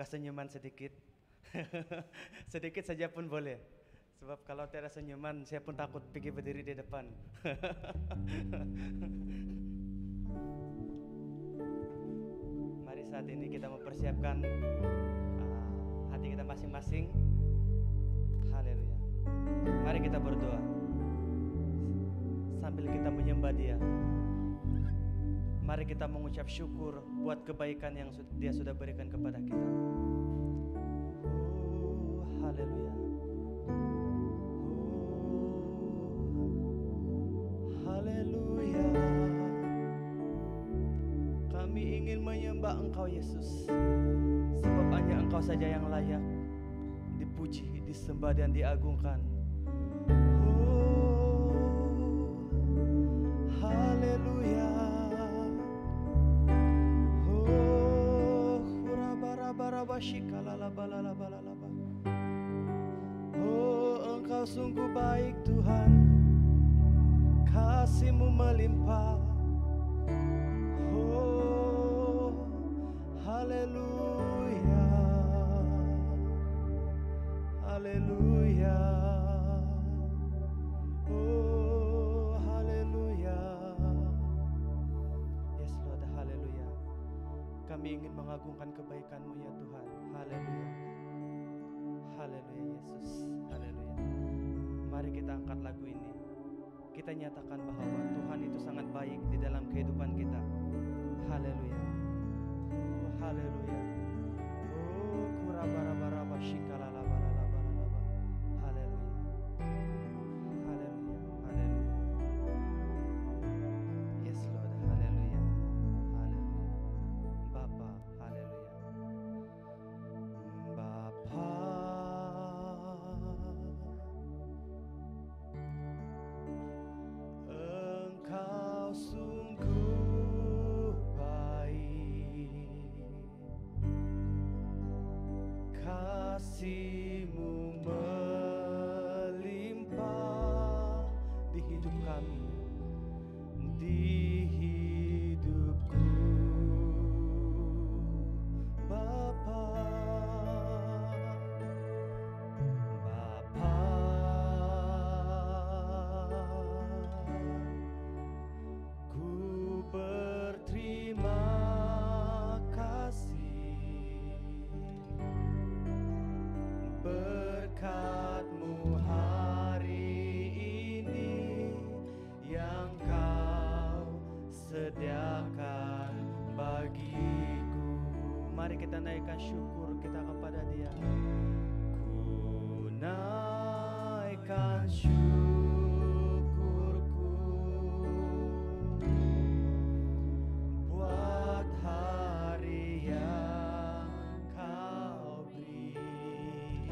buka senyuman sedikit. Sedikit saja pun boleh. Sebab kalau tiada senyuman, saya pun takut pergi berdiri di depan. Mari saat ini kita mempersiapkan hati kita masing-masing. Haleluya. Mari kita berdoa sambil kita menyembah Dia. Mari kita mengucap syukur buat kebaikan yang Dia sudah berikan kepada kita. Haleluya. Haleluya. Kami ingin menyembah Engkau Yesus, sebab hanya Engkau saja yang layak dipuji, disembah dan diagungkan. Haleluya. Oh, Engkau sungguh baik Tuhan, kasih-Mu melimpah. Oh, haleluya. Haleluya. Oh, haleluya. Yes Lord, haleluya. Kami ingin mengagungkan kebaikan-Mu ya Tuhan. Haleluya. Haleluya Yesus. Haleluya. Mari kita angkat lagu ini. Kita nyatakan bahwa Tuhan itu sangat baik di dalam kehidupan kita. Haleluya. Oh, haleluya. Oh, kurabarabaraba shikalalabalalabalaba. Haleluya. Haleluya. Haleluya. Yes Lord. Haleluya. Haleluya. Bapa, haleluya. Bapa, Engkau sungguh baik, kasih-Mu melimpah di hidup kami, di hidupku. Bapa, Bapa, ku berterima kasih, berkat-Mu hari ini yang Kau sediakan bagiku. Mari kita naikkan syukur kita kepada Dia. Ku naikkan syukurku buat hari yang Kau beri,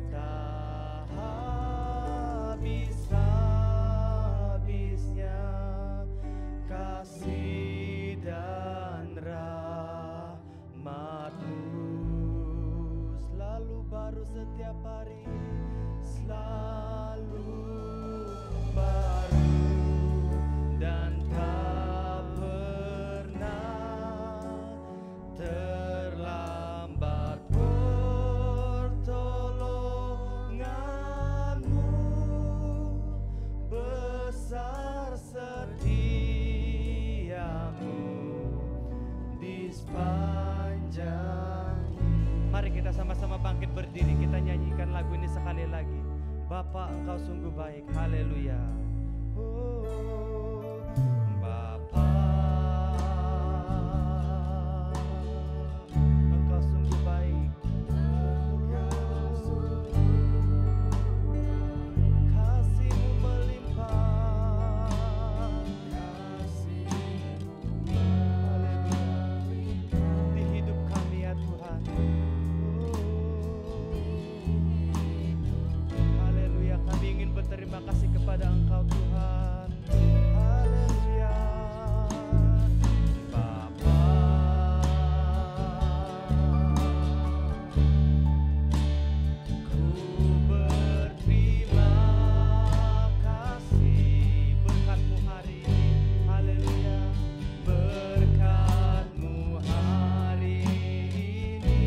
tak habis-habisnya kasih dan rahmat-Mu, selalu baru setiap hari, selalu baru dan tak pernah terlambat pertolongan-Mu, besar setia-Mu di sepanjang. Mari kita sama-sama bangkit berdiri, kita nyanyikan lagu ini sekali lagi. Bapa, Engkau sungguh baik. Haleluya. Oh, Bapa, Engkau sungguh baik. Kasih-Mu melimpah. Haleluya. Di hidup kami ya Tuhan. Haleluya. Kami ingin berterima kasih kepada Engkau Tuhan. Haleluya. Bapa, ku berterima kasih, berkat-Mu hari ini. Haleluya. Berkat-Mu hari ini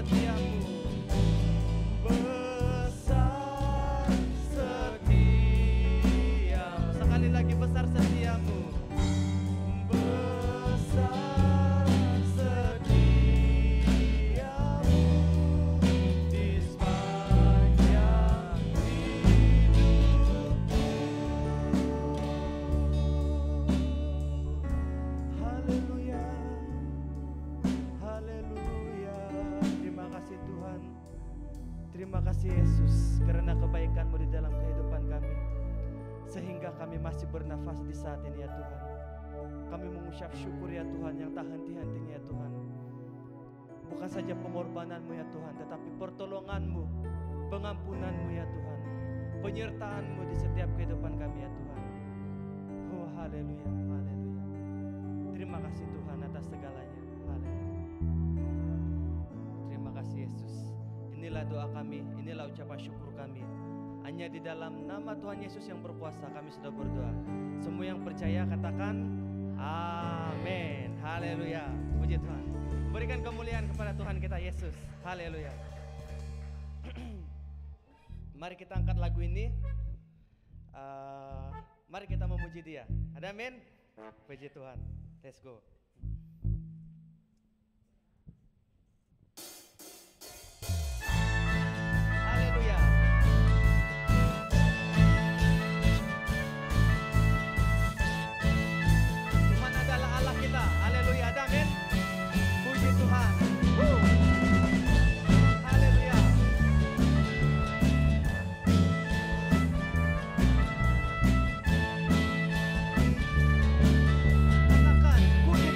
setiamu, besar setiamu. Sekali lagi besar setiamu, besar setiamu di sepanjang hidupku. Haleluya, haleluya. Terima kasih Tuhan, terima kasih Yesus karena kebaikan-Mu di dalam kehidupan kami, sehingga kami masih bernafas di saat ini ya Tuhan. Kami mengucap syukur ya Tuhan yang tak henti-hentinya ya Tuhan. Bukan saja pengorbanan-Mu ya Tuhan, tetapi pertolongan-Mu, pengampunan-Mu ya Tuhan, penyertaan-Mu di setiap kehidupan kami ya Tuhan. Oh haleluya, haleluya. Terima kasih Tuhan atas segalanya. Haleluya. Terima kasih Yesus. Inilah doa kami, inilah ucapan syukur kami. Hanya di dalam nama Tuhan Yesus yang berkuasa kami sudah berdoa. Semua yang percaya katakan amin. Haleluya. Puji Tuhan. Berikan kemuliaan kepada Tuhan kita Yesus. Haleluya. Mari kita angkat lagu ini. Mari kita memuji Dia. Ada amin? Puji Tuhan. Let's go. Haleluya. Tuhan adalah Allah kita. Haleluya. Ada amin? Puji Tuhan. Haleluya. Katakan, puji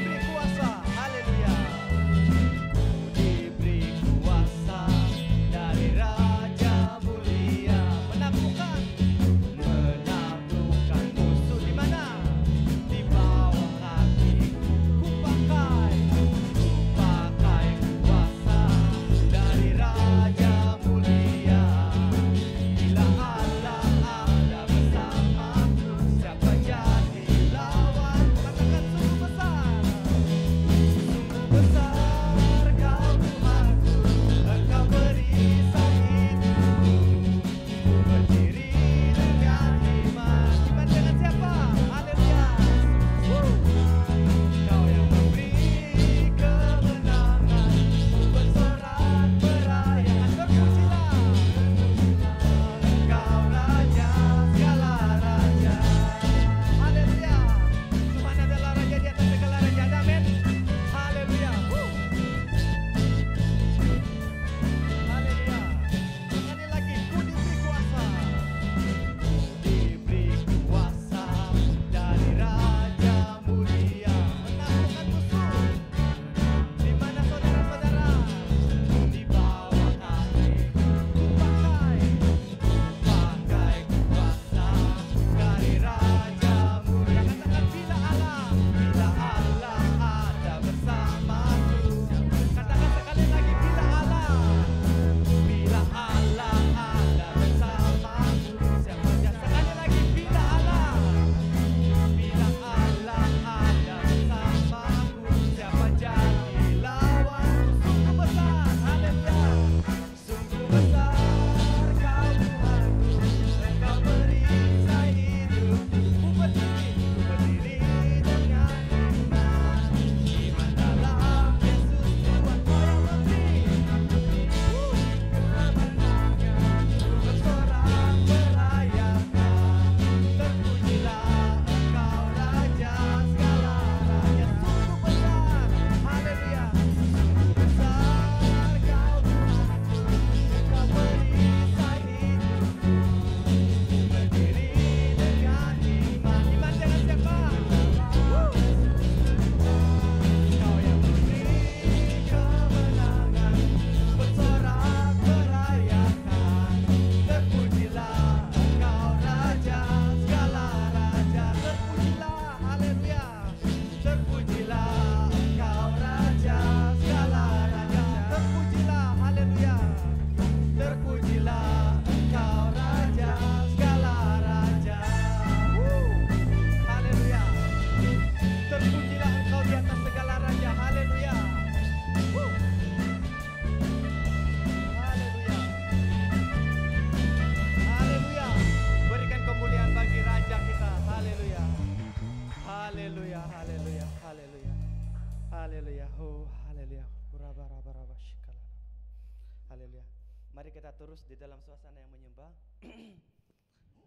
Haleluya. Mari kita terus di dalam suasana yang menyembah.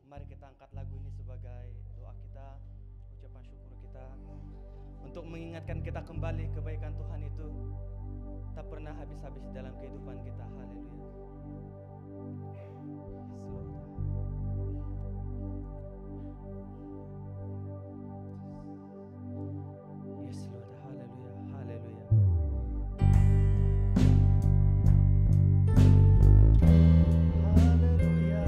Mari kita angkat lagu ini sebagai doa kita, ucapan syukur kita, untuk mengingatkan kita kembali kebaikan Tuhan itu tak pernah habis-habis dalam kehidupan kita. Haleluya. Yes Lord. Haleluya. Haleluya. Haleluya.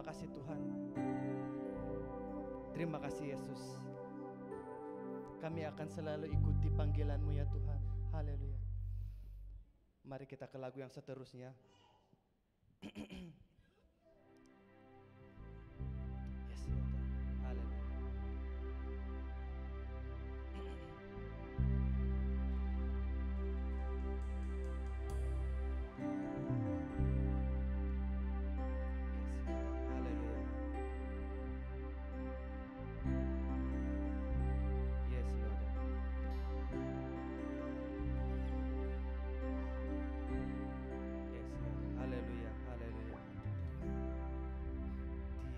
Terima kasih Tuhan. Terima kasih Yesus. Kami akan selalu ikuti panggilan-Mu ya Tuhan. Haleluya. Mari kita ke lagu yang seterusnya. Yes, Lord. Haleluya.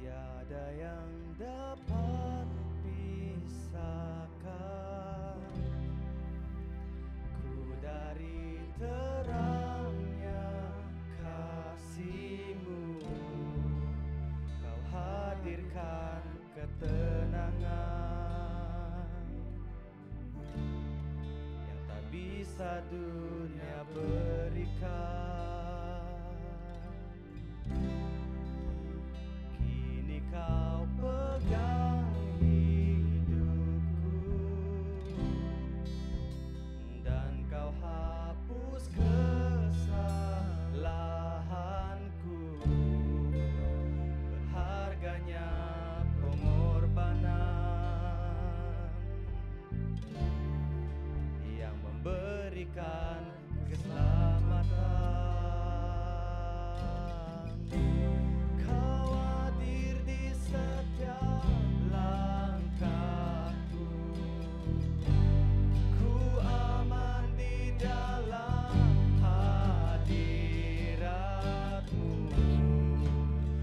Tiada yang dapat pisahkan ku dari terangnya kasih-Mu. Kau hadirkan ketenangan yang tak bisa dunia berikan. Kau pegang hidupku dan Kau hapus kesalahanku. Berharganya pengorbanan yang memberikan keselamatan. Setiap langkahku, ku aman di dalam hadirat-Mu.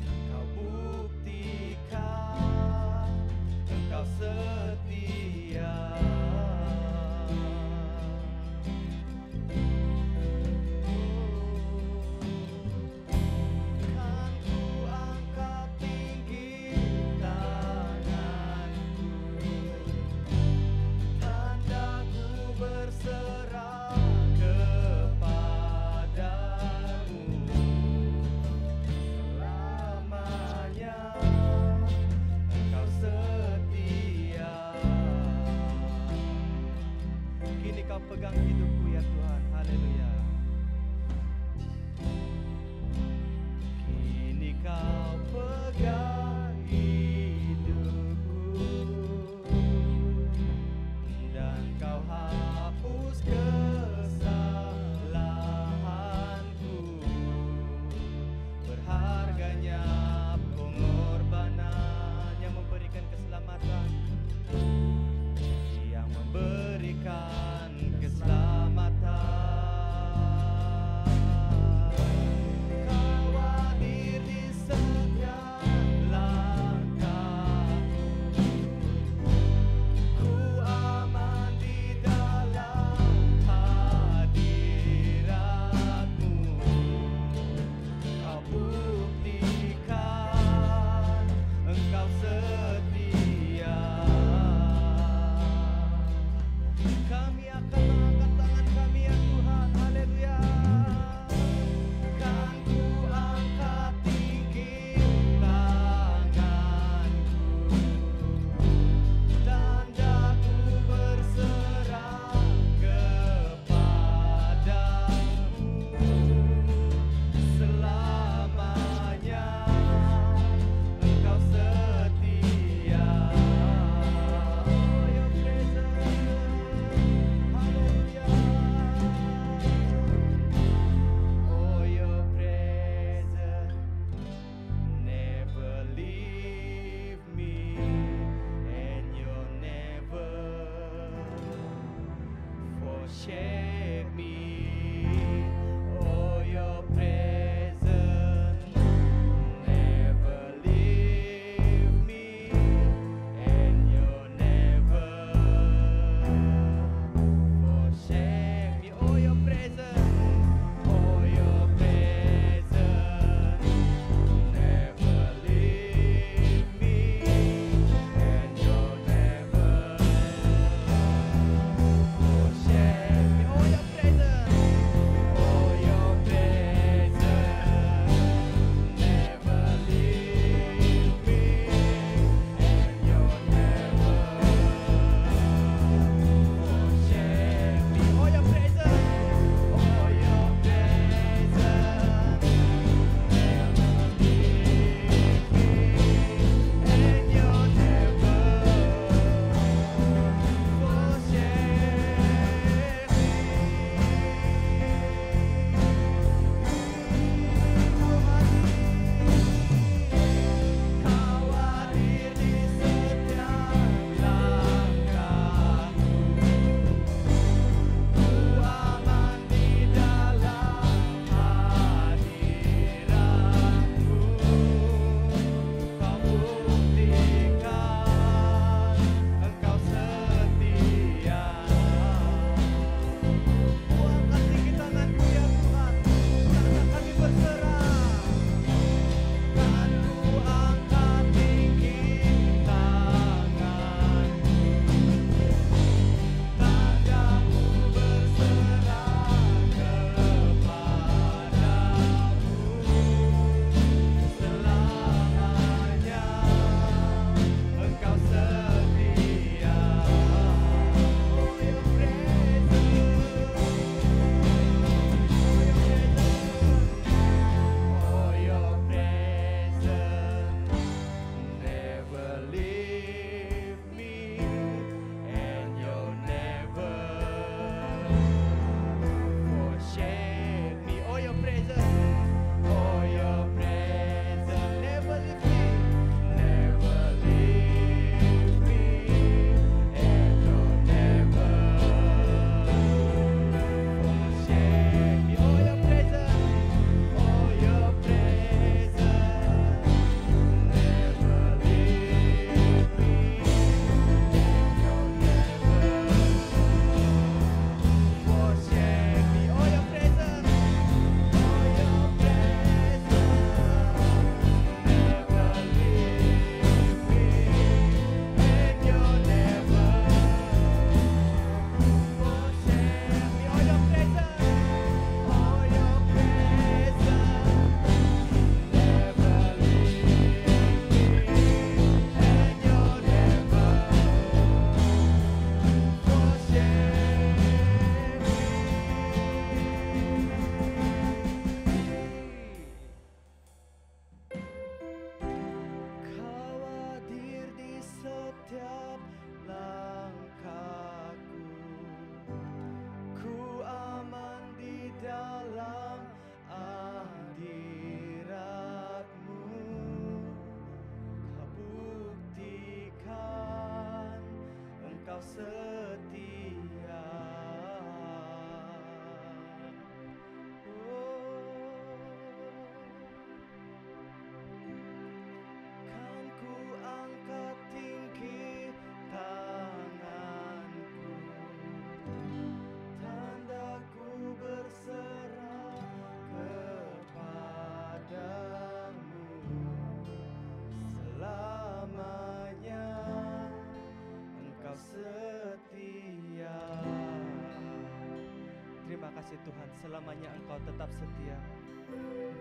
Kau buktikan Engkau setia. setia. Kan ku angkat tinggi tanganku, tanda ku berserah kepadamu. Selamanya Engkau setia. Terima kasih Tuhan, selamanya Engkau tetap setia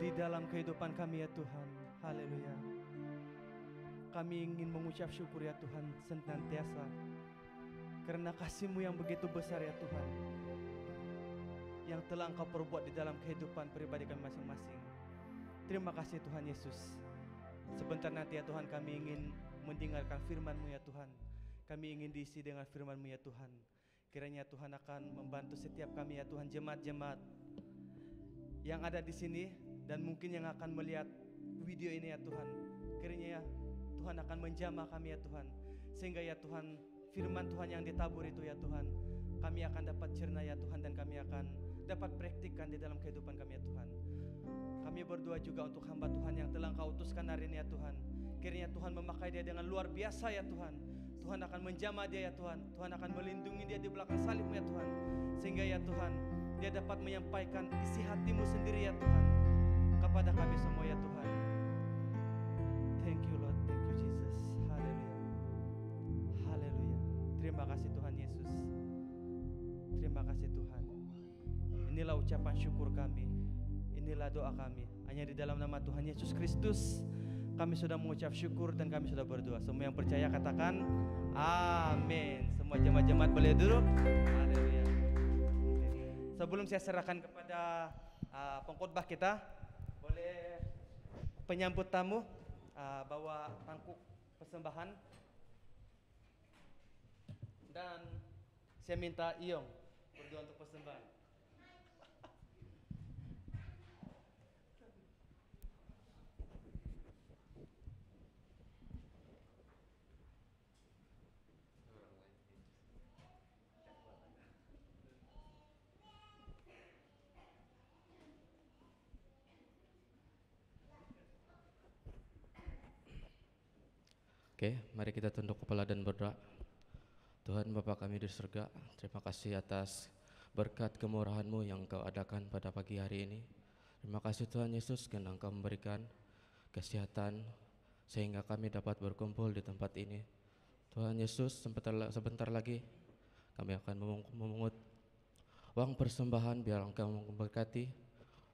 di dalam kehidupan kami ya Tuhan. Haleluya. Kami ingin mengucap syukur ya Tuhan senantiasa karena kasih-Mu yang begitu besar ya Tuhan, yang telah Engkau perbuat di dalam kehidupan pribadi kami masing-masing. Terima kasih Tuhan Yesus. Sebentar nanti ya Tuhan kami ingin mendengarkan firman-Mu ya Tuhan. Kami ingin diisi dengan firman-Mu ya Tuhan. Kiranya Tuhan akan membantu setiap kami ya Tuhan, jemaat-jemaat yang ada di sini dan mungkin yang akan melihat video ini ya Tuhan. Kiranya ya Tuhan akan menjamah kami ya Tuhan, sehingga ya Tuhan firman Tuhan yang ditabur itu ya Tuhan kami akan dapat cerna ya Tuhan, dan kami akan dapat praktikkan di dalam kehidupan kami ya Tuhan. Kami berdoa juga untuk hamba Tuhan yang telah Engkau utuskan hari ini ya Tuhan. Kiranya Tuhan memakai dia dengan luar biasa ya Tuhan. Tuhan akan menjamah dia ya Tuhan. Tuhan akan melindungi dia di belakang salib-Mu ya Tuhan, sehingga ya Tuhan dia dapat menyampaikan isi hati-Mu sendiri ya Tuhan kepada kami semua ya Tuhan. Thank you Lord, thank you Jesus. Haleluya, haleluya. Terima kasih Tuhan Yesus. Terima kasih Tuhan. Inilah ucapan syukur kami, inilah doa kami. Hanya di dalam nama Tuhan Yesus Kristus kami sudah mengucap syukur dan kami sudah berdoa. Semua yang percaya katakan amin. Semua jemaat-jemaat boleh duduk. Haleluya. Sebelum saya serahkan kepada pengkhotbah kita, boleh penyambut tamu bawa tangkuk persembahan, dan saya minta Iyong berdoa untuk persembahan. Oke, mari kita tunduk kepala dan berdoa. Tuhan Bapa kami di surga, terima kasih atas berkat kemurahan-Mu yang Engkau adakan pada pagi hari ini. Terima kasih Tuhan Yesus karena Engkau memberikan kesehatan sehingga kami dapat berkumpul di tempat ini. Tuhan Yesus, sebentar lagi kami akan memungut uang persembahan, biar Engkau memberkati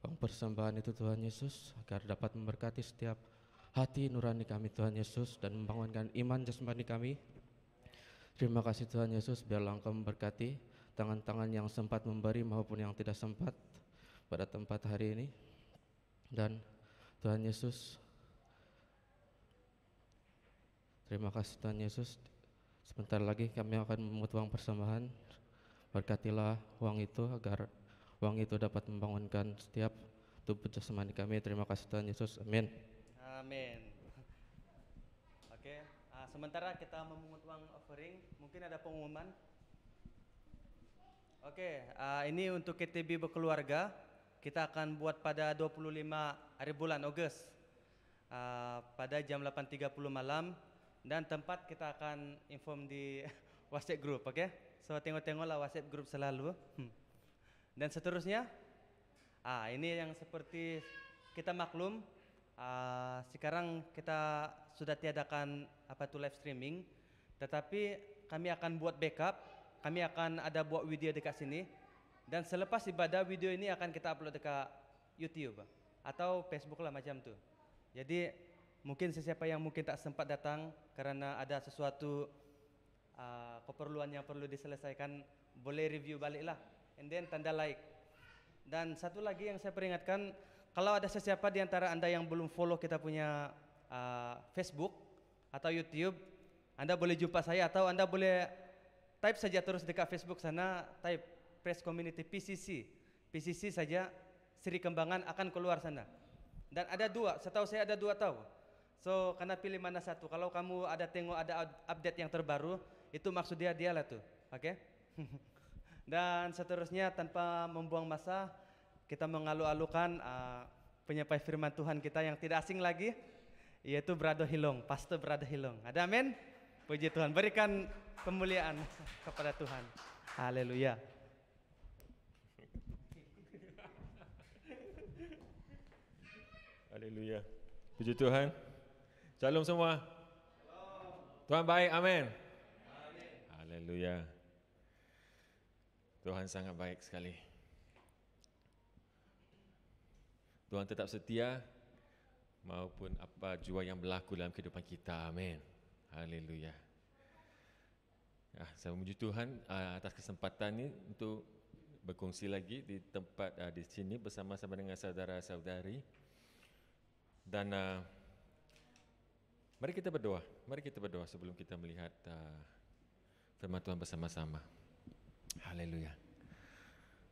uang persembahan itu Tuhan Yesus, agar dapat memberkati setiap hati nurani kami Tuhan Yesus, dan membangunkan iman jasmani kami. Terima kasih Tuhan Yesus, biarlah Engkau memberkati tangan-tangan yang sempat memberi maupun yang tidak sempat pada tempat hari ini. Dan Tuhan Yesus, terima kasih Tuhan Yesus, sebentar lagi kami akan memungut uang persembahan. Berkatilah uang itu agar uang itu dapat membangunkan setiap tubuh jasmani kami. Terima kasih Tuhan Yesus, amin. Amin. Oke, sementara kita memungut uang offering, mungkin ada pengumuman. Oke, ini untuk KTB berkeluarga, kita akan buat pada 25 hari bulan Ogos, pada jam 8.30 malam, dan tempat kita akan inform di WhatsApp group, oke? So tengok-tengoklah WhatsApp group selalu. Dan seterusnya, ini yang seperti kita maklum. Sekarang kita sudah tiadakan live streaming, tetapi kami akan buat backup, kami akan ada buat video dekat sini, dan selepas ibadah video ini akan kita upload dekat YouTube atau Facebook lah macam tu. Jadi mungkin sesiapa yang mungkin tak sempat datang karena ada sesuatu keperluan yang perlu diselesaikan, boleh review balik lah, and then tanda like. Dan satu lagi yang saya peringatkan, kalau ada sesiapa di antara Anda yang belum follow kita punya Facebook atau YouTube, Anda boleh jumpa saya, atau Anda boleh type saja terus dekat Facebook sana, type Press Community PCC. PCC saja, Sri Kembangan akan keluar sana. Dan ada dua, setahu saya ada dua tahu. So, karena pilih mana satu. Kalau kamu ada tengok ada update yang terbaru, itu maksud dia lah tuh. Oke? Dan seterusnya tanpa membuang masa, kita mengalu-alukan penyampai firman Tuhan kita yang tidak asing lagi, yaitu Brother Hilong, Pastor Brother Hilong. Ada amin? Puji Tuhan, berikan kemuliaan kepada Tuhan. Haleluya. Haleluya. Puji Tuhan. Shalom semua. Tuhan baik, amin. Haleluya. Tuhan sangat baik sekali. Tuhan tetap setia maupun apa jua yang berlaku dalam kehidupan kita. Amin. Haleluya. Saya memuji Tuhan atas kesempatan ini untuk berkongsi lagi di tempat di sini bersama-sama dengan saudara-saudari. Dan mari kita berdoa. Mari kita berdoa sebelum kita melihat firman Tuhan bersama-sama. Haleluya.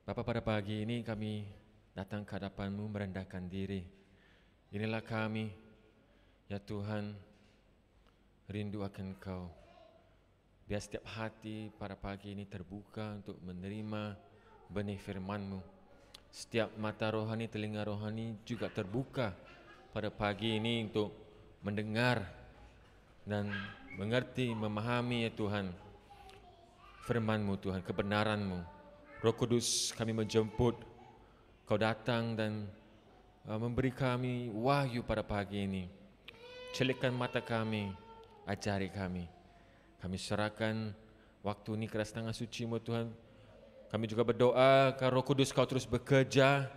Bapa, pada pagi ini kami datang ke hadapan-Mu merendahkan diri. Inilah kami, ya Tuhan, rindu akan Kau. Biar setiap hati pada pagi ini terbuka untuk menerima benih firman-Mu. Setiap mata rohani, telinga rohani juga terbuka pada pagi ini untuk mendengar dan mengerti, memahami ya Tuhan firman-Mu Tuhan, kebenaran-Mu. Roh Kudus, kami menjemput Kau datang dan memberi kami wahyu pada pagi ini. Celikkan mata kami, ajari kami. Kami serahkan waktu ini ke tangan suci-Mu Tuhan. Kami juga berdoa agar Roh Kudus Kau terus bekerja,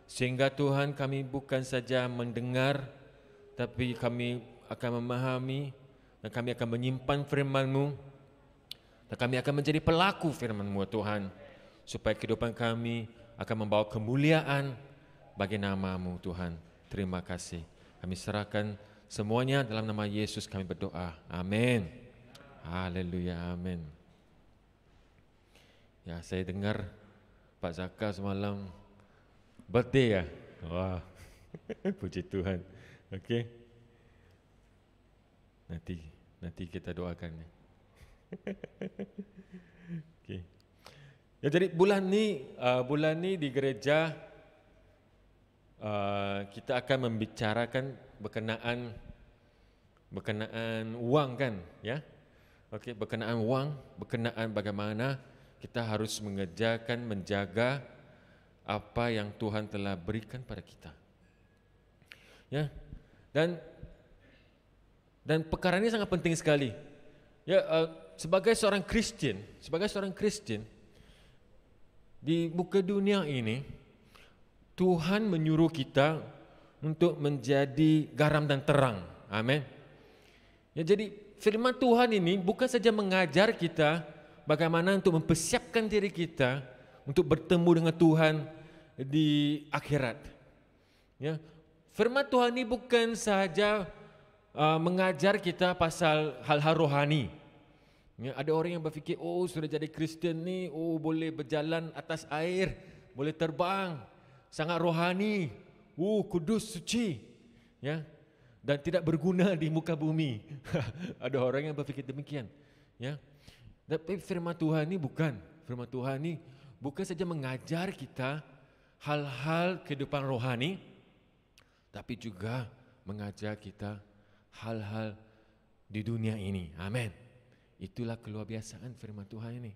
sehingga Tuhan kami bukan saja mendengar, tapi kami akan memahami dan kami akan menyimpan firman-Mu. Dan kami akan menjadi pelaku firman-Mu Tuhan, supaya kehidupan kami akan membawa kemuliaan bagi nama-Mu Tuhan. Terima kasih. Kami serahkan semuanya dalam nama Yesus kami berdoa. Amin. Haleluya, amin. Ya, saya dengar Pak Zaka semalam birthday ya. Wah, puji Tuhan. Okey. Nanti kita doakan ya. Okey. Ya, jadi bulan ni di gereja kita akan membicarakan berkenaan wang kan, ya. Okey, berkenaan wang, berkenaan bagaimana kita harus menjaga apa yang Tuhan telah berikan pada kita. Ya. Dan perkara ini sangat penting sekali. Ya, sebagai seorang Kristian di muka dunia ini, Tuhan menyuruh kita untuk menjadi garam dan terang. Amin. Ya, jadi firman Tuhan ini bukan saja mengajar kita bagaimana untuk mempersiapkan diri kita untuk bertemu dengan Tuhan di akhirat. Ya, firman Tuhan ini bukan saja mengajar kita pasal hal-hal rohani. Ya, ada orang yang berfikir, oh sudah jadi Kristen ni, oh boleh berjalan atas air, boleh terbang, sangat rohani, kudus, suci, ya, dan tidak berguna di muka bumi. Ada orang yang berfikir demikian, ya. Tapi firman Tuhan ini bukan saja mengajar kita hal-hal kehidupan rohani, tapi juga mengajar kita hal-hal di dunia ini. Amin. Itulah keluarbiasaan firman Tuhan ini.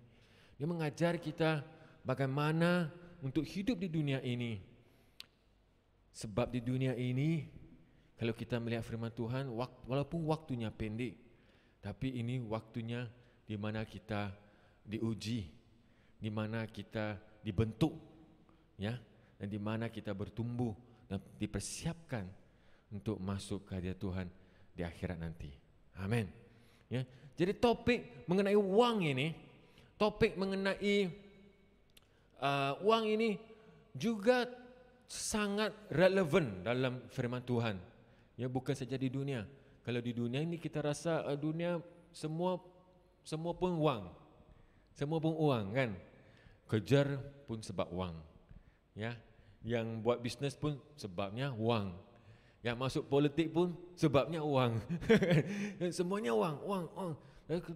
Dia mengajar kita bagaimana untuk hidup di dunia ini. Sebab di dunia ini, kalau kita melihat firman Tuhan, walaupun waktunya pendek, tapi ini waktunya di mana kita diuji, di mana kita dibentuk, ya, dan di mana kita bertumbuh dan dipersiapkan untuk masuk ke hadirat Tuhan di akhirat nanti. Amin. Ya. Jadi topik mengenai wang ini, wang ini juga sangat relevan dalam firman Tuhan. Ya, bukan saja di dunia. Kalau di dunia ini kita rasa dunia semua pun wang. Semua pun uang kan. Kejar pun sebab wang. Ya, yang buat bisnes pun sebabnya wang. Yang masuk politik pun sebabnya uang. Semuanya uang.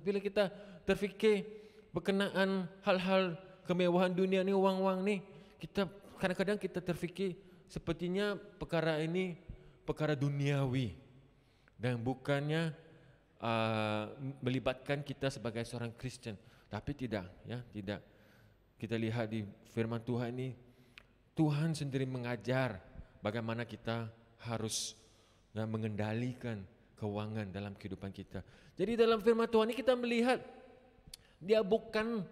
Bila kita terfikir berkenaan hal-hal kemewahan dunia ni, uang ni, kita kadang-kadang kita terfikir sepertinya perkara ini perkara duniawi dan bukannya melibatkan kita sebagai seorang Kristen. Tapi tidak, ya, tidak. Kita lihat di firman Tuhan ini, Tuhan sendiri mengajar bagaimana kita harus mengendalikan keuangan dalam kehidupan kita. Jadi dalam firman Tuhan ini kita melihat dia bukan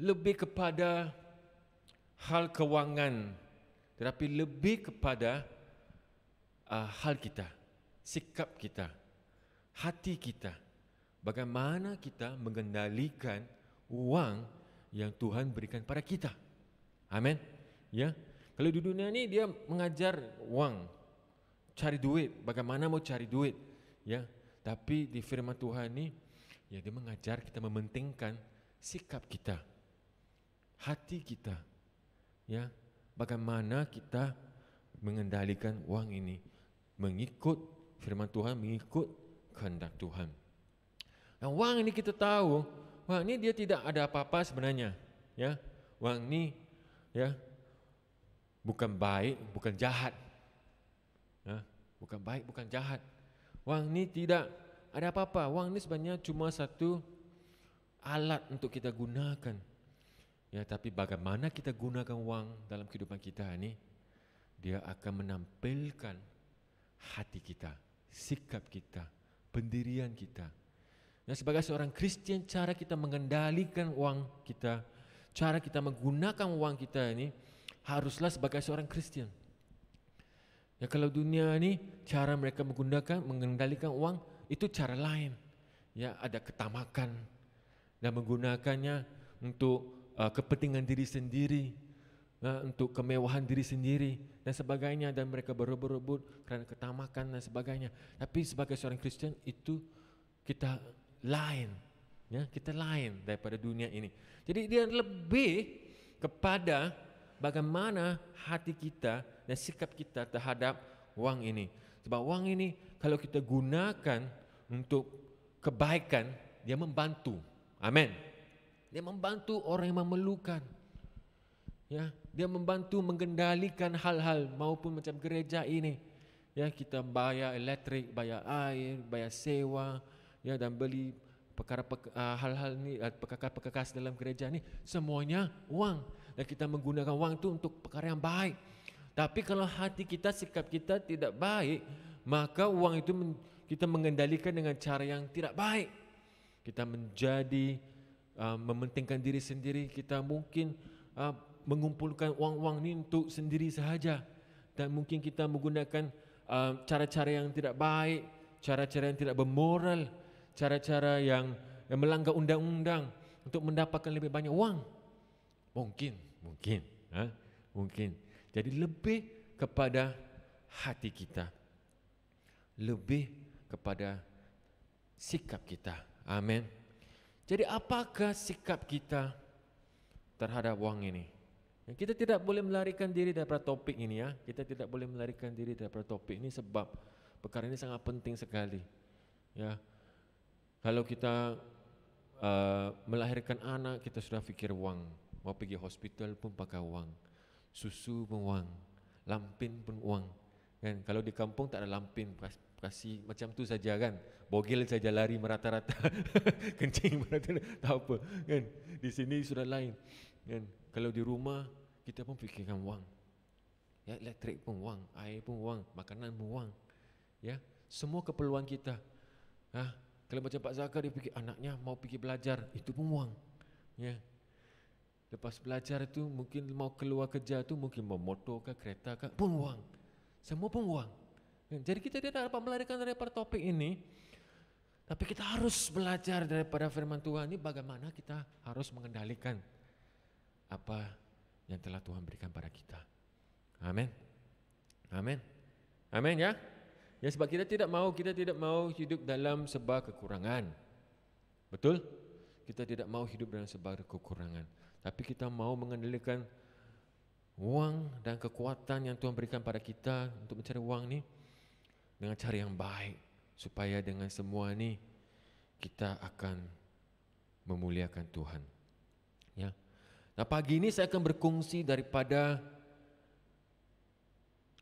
lebih kepada hal keuangan, tetapi lebih kepada hal kita, sikap kita, hati kita. Bagaimana kita mengendalikan uang yang Tuhan berikan pada kita. Amin. Ya. Kalau di dunia ini dia mengajar uang, cari duit, bagaimana mau cari duit, ya. Tapi di firman Tuhan ini, ya, dia mengajar kita mementingkan sikap kita, hati kita, ya. Bagaimana kita mengendalikan uang ini, mengikut firman Tuhan, mengikut kehendak Tuhan. Nah, uang ini kita tahu, uang ini dia tidak ada apa-apa sebenarnya, ya. Uang ini, ya, bukan baik, bukan jahat. Bukan baik, bukan jahat. Wang ni tidak ada apa-apa. Wang ni sebenarnya cuma satu alat untuk kita gunakan. Ya, tapi bagaimana kita gunakan wang dalam kehidupan kita ini, dia akan menampilkan hati kita, sikap kita, pendirian kita. Dan sebagai seorang Kristen, cara kita mengendalikan wang kita, cara kita menggunakan wang kita ini haruslah sebagai seorang Kristen. Ya, kalau dunia ini cara mereka mengendalikan uang itu cara lain. Ya, ada ketamakan dan menggunakannya untuk kepentingan diri sendiri, untuk kemewahan diri sendiri dan sebagainya, dan mereka berebut-rebut kerana ketamakan dan sebagainya. Tapi sebagai seorang Kristen itu kita lain, ya, kita lain daripada dunia ini. Jadi dia lebih kepada bagaimana hati kita dan sikap kita terhadap wang ini. Sebab wang ini kalau kita gunakan untuk kebaikan, dia membantu. Amin. Dia membantu orang yang memerlukan. Ya, dia membantu mengendalikan hal-hal maupun macam gereja ini. Ya, kita bayar elektrik, bayar air, bayar sewa, ya, dan beli hal-hal ni, perkakas dalam gereja ni, semuanya wang. Dan kita menggunakan wang itu untuk perkara yang baik. Tapi kalau hati kita, sikap kita tidak baik, maka wang itu kita mengendalikan dengan cara yang tidak baik. Kita menjadi mementingkan diri sendiri. Kita mungkin mengumpulkan wang-wang ini untuk sendiri sahaja. Dan mungkin kita menggunakan cara-cara yang tidak baik, cara-cara yang tidak bermoral, cara-cara yang melanggar undang-undang untuk mendapatkan lebih banyak wang. Mungkin. Jadi lebih kepada hati kita, lebih kepada sikap kita. Amin. Jadi apakah sikap kita terhadap wang ini? Kita tidak boleh melarikan diri daripada topik ini, ya. Kita tidak boleh melarikan diri daripada topik ini sebab perkara ini sangat penting sekali. Ya. Kalau kita melahirkan anak, kita sudah fikir wang. Mau pergi hospital pun pakai wang. Susu pun wang, lampin pun wang. Kan? Kalau di kampung tak ada lampin, kasih macam tu saja kan. Bogel saja lari merata-rata, kencing merata-rata, tak apa. Kan? Di sini sudah lain. Kan? Kalau di rumah kita pun fikirkan wang. Ya, elektrik pun wang, air pun wang, makanan pun wang. Ya, semua keperluan kita. Kalau macam Pak Zakar dia fikir anaknya mau pergi belajar, itu pun wang. Ya. Lepas belajar itu mungkin mau keluar kerja tu mungkin mau motor ke kereta ke pun wang. Semua pun wang. Jadi kita tidak dapat melarikan daripada topik ini. Tapi kita harus belajar daripada firman Tuhan ini bagaimana kita harus mengendalikan apa yang telah Tuhan berikan pada kita. Amin. Ya. Ya, sebab kita tidak mau hidup dalam sebuah kekurangan. Betul? Kita tidak mau hidup dalam sebuah kekurangan. Tapi kita mau mengendalikan wang dan kekuatan yang Tuhan berikan pada kita untuk mencari wang ni dengan cara yang baik, supaya dengan semua ini kita akan memuliakan Tuhan. Ya. Nah, pagi ini saya akan berkongsi daripada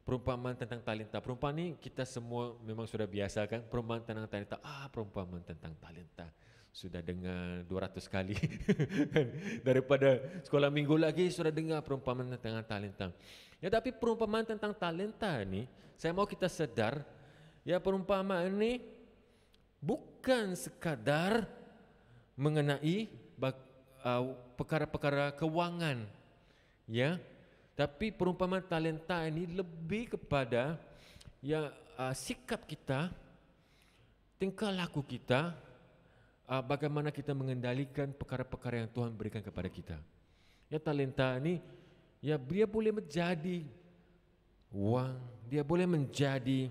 perumpamaan tentang talenta. Perumpamaan ini kita semua memang sudah biasa kan, perumpamaan tentang talenta. Perumpamaan tentang talenta. Sudah dengar 200 kali. Daripada sekolah minggu lagi sudah dengar perumpamaan tentang talenta. Ya, tapi perumpamaan tentang talenta ini, saya mau kita sedar, ya, perumpamaan ini bukan sekadar mengenai perkara-perkara keuangan, ya. Tapi perumpamaan talenta ini lebih kepada sikap kita, tingkah laku kita, bagaimana kita mengendalikan perkara-perkara yang Tuhan berikan kepada kita. Ya, talenta ini, ya, dia boleh menjadi uang, dia boleh menjadi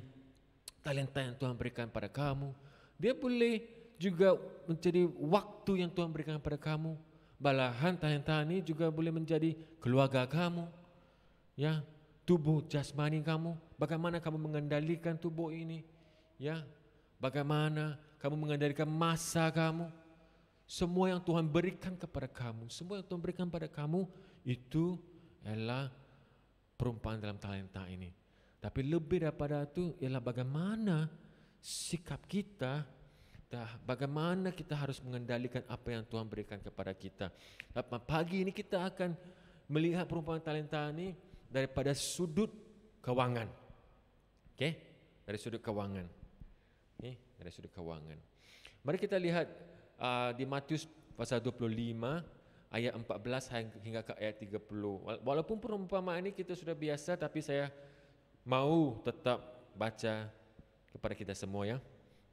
talenta yang Tuhan berikan pada kamu. Dia boleh juga menjadi waktu yang Tuhan berikan kepada kamu. Malahan talenta ini juga boleh menjadi keluarga kamu, ya, tubuh jasmani kamu. Bagaimana kamu mengendalikan tubuh ini, ya, bagaimana kamu mengendalikan masa kamu. Semua yang Tuhan berikan kepada kamu, semua yang Tuhan berikan kepada kamu, itu adalah perumpamaan dalam talenta ini. Tapi lebih daripada itu ialah bagaimana sikap kita, bagaimana kita harus mengendalikan apa yang Tuhan berikan kepada kita. Pagi ini kita akan melihat perumpamaan talenta ini daripada sudut keuangan. Oke? Dari sudut keuangan. Oke? Dari sudut keuangan. Mari kita lihat di Matius pasal 25 ayat 14 hingga ke ayat 30. Walaupun perumpamaan ini kita sudah biasa, tapi saya mau tetap baca kepada kita semua, ya.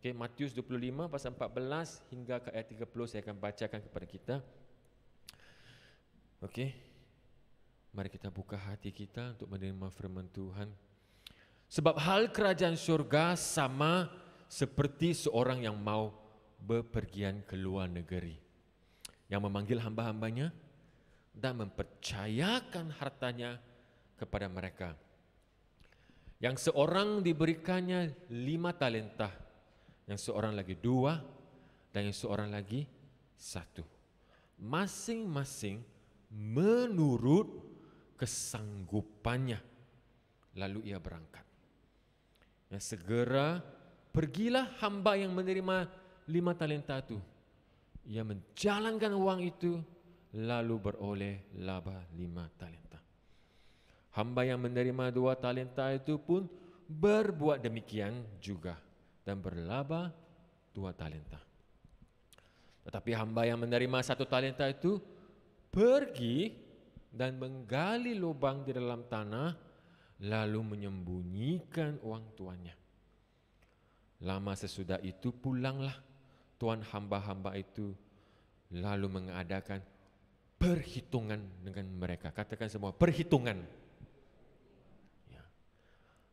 Oke, Matius 25 pasal 14 hingga ke ayat 30 saya akan bacakan kepada kita. Oke. Mari kita buka hati kita untuk menerima firman Tuhan. Sebab hal kerajaan surga sama seperti seorang yang mau bepergian ke luar negeri, yang memanggil hamba-hambanya dan mempercayakan hartanya kepada mereka. Yang seorang diberikannya 5 talenta, yang seorang lagi 2, dan yang seorang lagi 1. Masing-masing menurut kesanggupannya. Lalu ia berangkat. Yang segera pergilah hamba yang menerima 5 talenta itu. Ia menjalankan uang itu, lalu beroleh laba 5 talenta. Hamba yang menerima 2 talenta itu pun berbuat demikian juga dan berlaba 2 talenta. Tetapi hamba yang menerima 1 talenta itu pergi dan menggali lubang di dalam tanah, lalu menyembunyikan uang tuannya. Lama sesudah itu pulanglah tuan hamba-hamba itu, lalu mengadakan perhitungan dengan mereka. Katakan semua, perhitungan.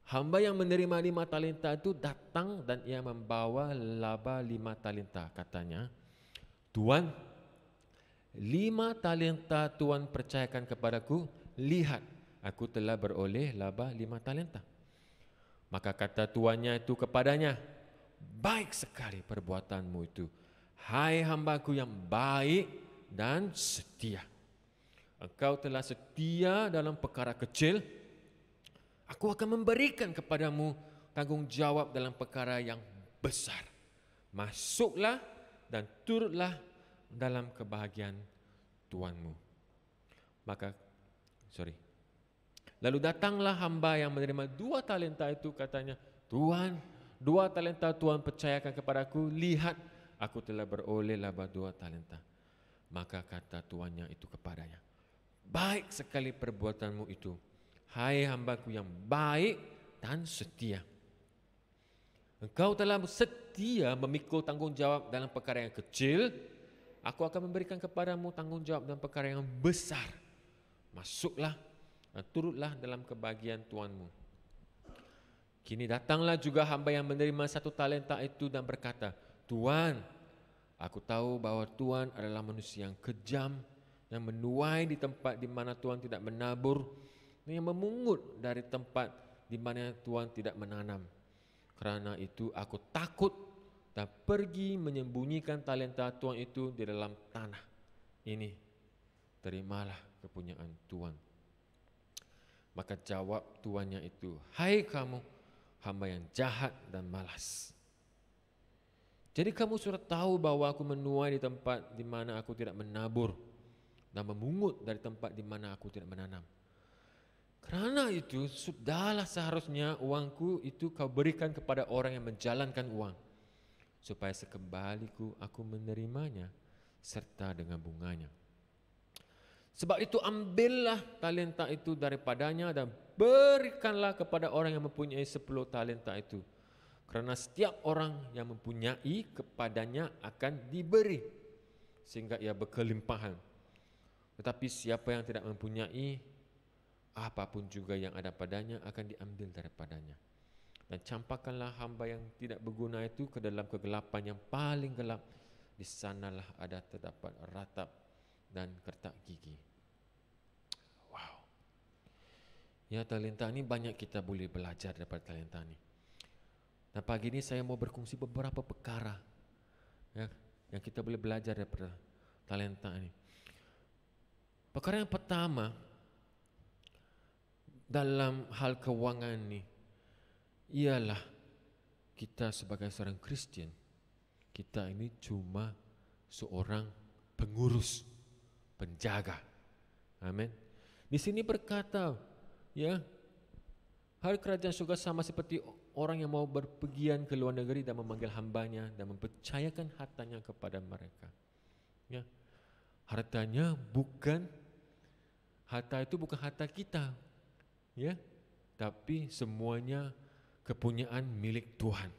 Hamba yang menerima 5 talenta itu datang dan ia membawa laba 5 talenta. Katanya, Tuan, 5 talenta Tuan percayakan kepadaku, lihat, aku telah beroleh laba 5 talenta. Maka kata tuannya itu kepadanya, baik sekali perbuatanmu itu, hai hambaku yang baik dan setia. Engkau telah setia dalam perkara kecil, aku akan memberikan kepadamu tanggung jawab dalam perkara yang besar. Masuklah dan turutlah dalam kebahagiaan tuanmu. Lalu datanglah hamba yang menerima 2 talenta itu, katanya, Tuan, 2 talenta Tuan percayakan kepadaku, lihat, aku telah beroleh laba 2 talenta. Maka kata tuannya itu kepadanya, baik sekali perbuatanmu itu, hai hambaku yang baik dan setia. Engkau telah setia memikul tanggung jawab dalam perkara yang kecil, aku akan memberikan kepadamu tanggung jawab dalam perkara yang besar. Masuklah dan turutlah dalam kebahagiaan tuanmu. Kini datanglah juga hamba yang menerima 1 talenta itu dan berkata, Tuan, aku tahu bahwa Tuan adalah manusia yang kejam, yang menuai di tempat di mana Tuan tidak menabur, yang memungut dari tempat di mana Tuan tidak menanam. Karena itu aku takut dan pergi menyembunyikan talenta Tuhan itu di dalam tanah. Ini terimalah kepunyaan Tuhan. Maka jawab tuannya itu, hai kamu hamba yang jahat dan malas. Jadi kamu sudah tahu bahwa aku menuai di tempat di mana aku tidak menabur dan memungut dari tempat di mana aku tidak menanam. Karena itu sudahlah seharusnya uangku itu kau berikan kepada orang yang menjalankan uang, supaya sekembaliku aku menerimanya serta dengan bunganya. Sebab itu ambillah talenta itu daripadanya dan berikanlah kepada orang yang mempunyai 10 talenta itu. Karena setiap orang yang mempunyai kepadanya akan diberi sehingga ia berkelimpahan. Tetapi siapa yang tidak mempunyai, apapun juga yang ada padanya akan diambil daripadanya. Dan campakkanlah hamba yang tidak berguna itu ke dalam kegelapan yang paling gelap. Di sanalah ada terdapat ratap dan kertak gigi. Wow. Ya, talenta ini banyak kita boleh belajar daripada talenta ini. Dan pagi ini saya mau berkongsi beberapa perkara ya, yang kita boleh belajar daripada talenta ini. Perkara yang pertama dalam hal keuangan ini ialah kita sebagai seorang Kristian, kita ini cuma seorang pengurus, penjaga. Amin. Di sini berkata, ya, hal kerajaan surga sama seperti orang yang mau berpergian ke luar negeri dan memanggil hambanya dan mempercayakan hartanya kepada mereka. Ya, harta itu bukan harta kita, ya, tapi semuanya kepunyaan milik Tuhan.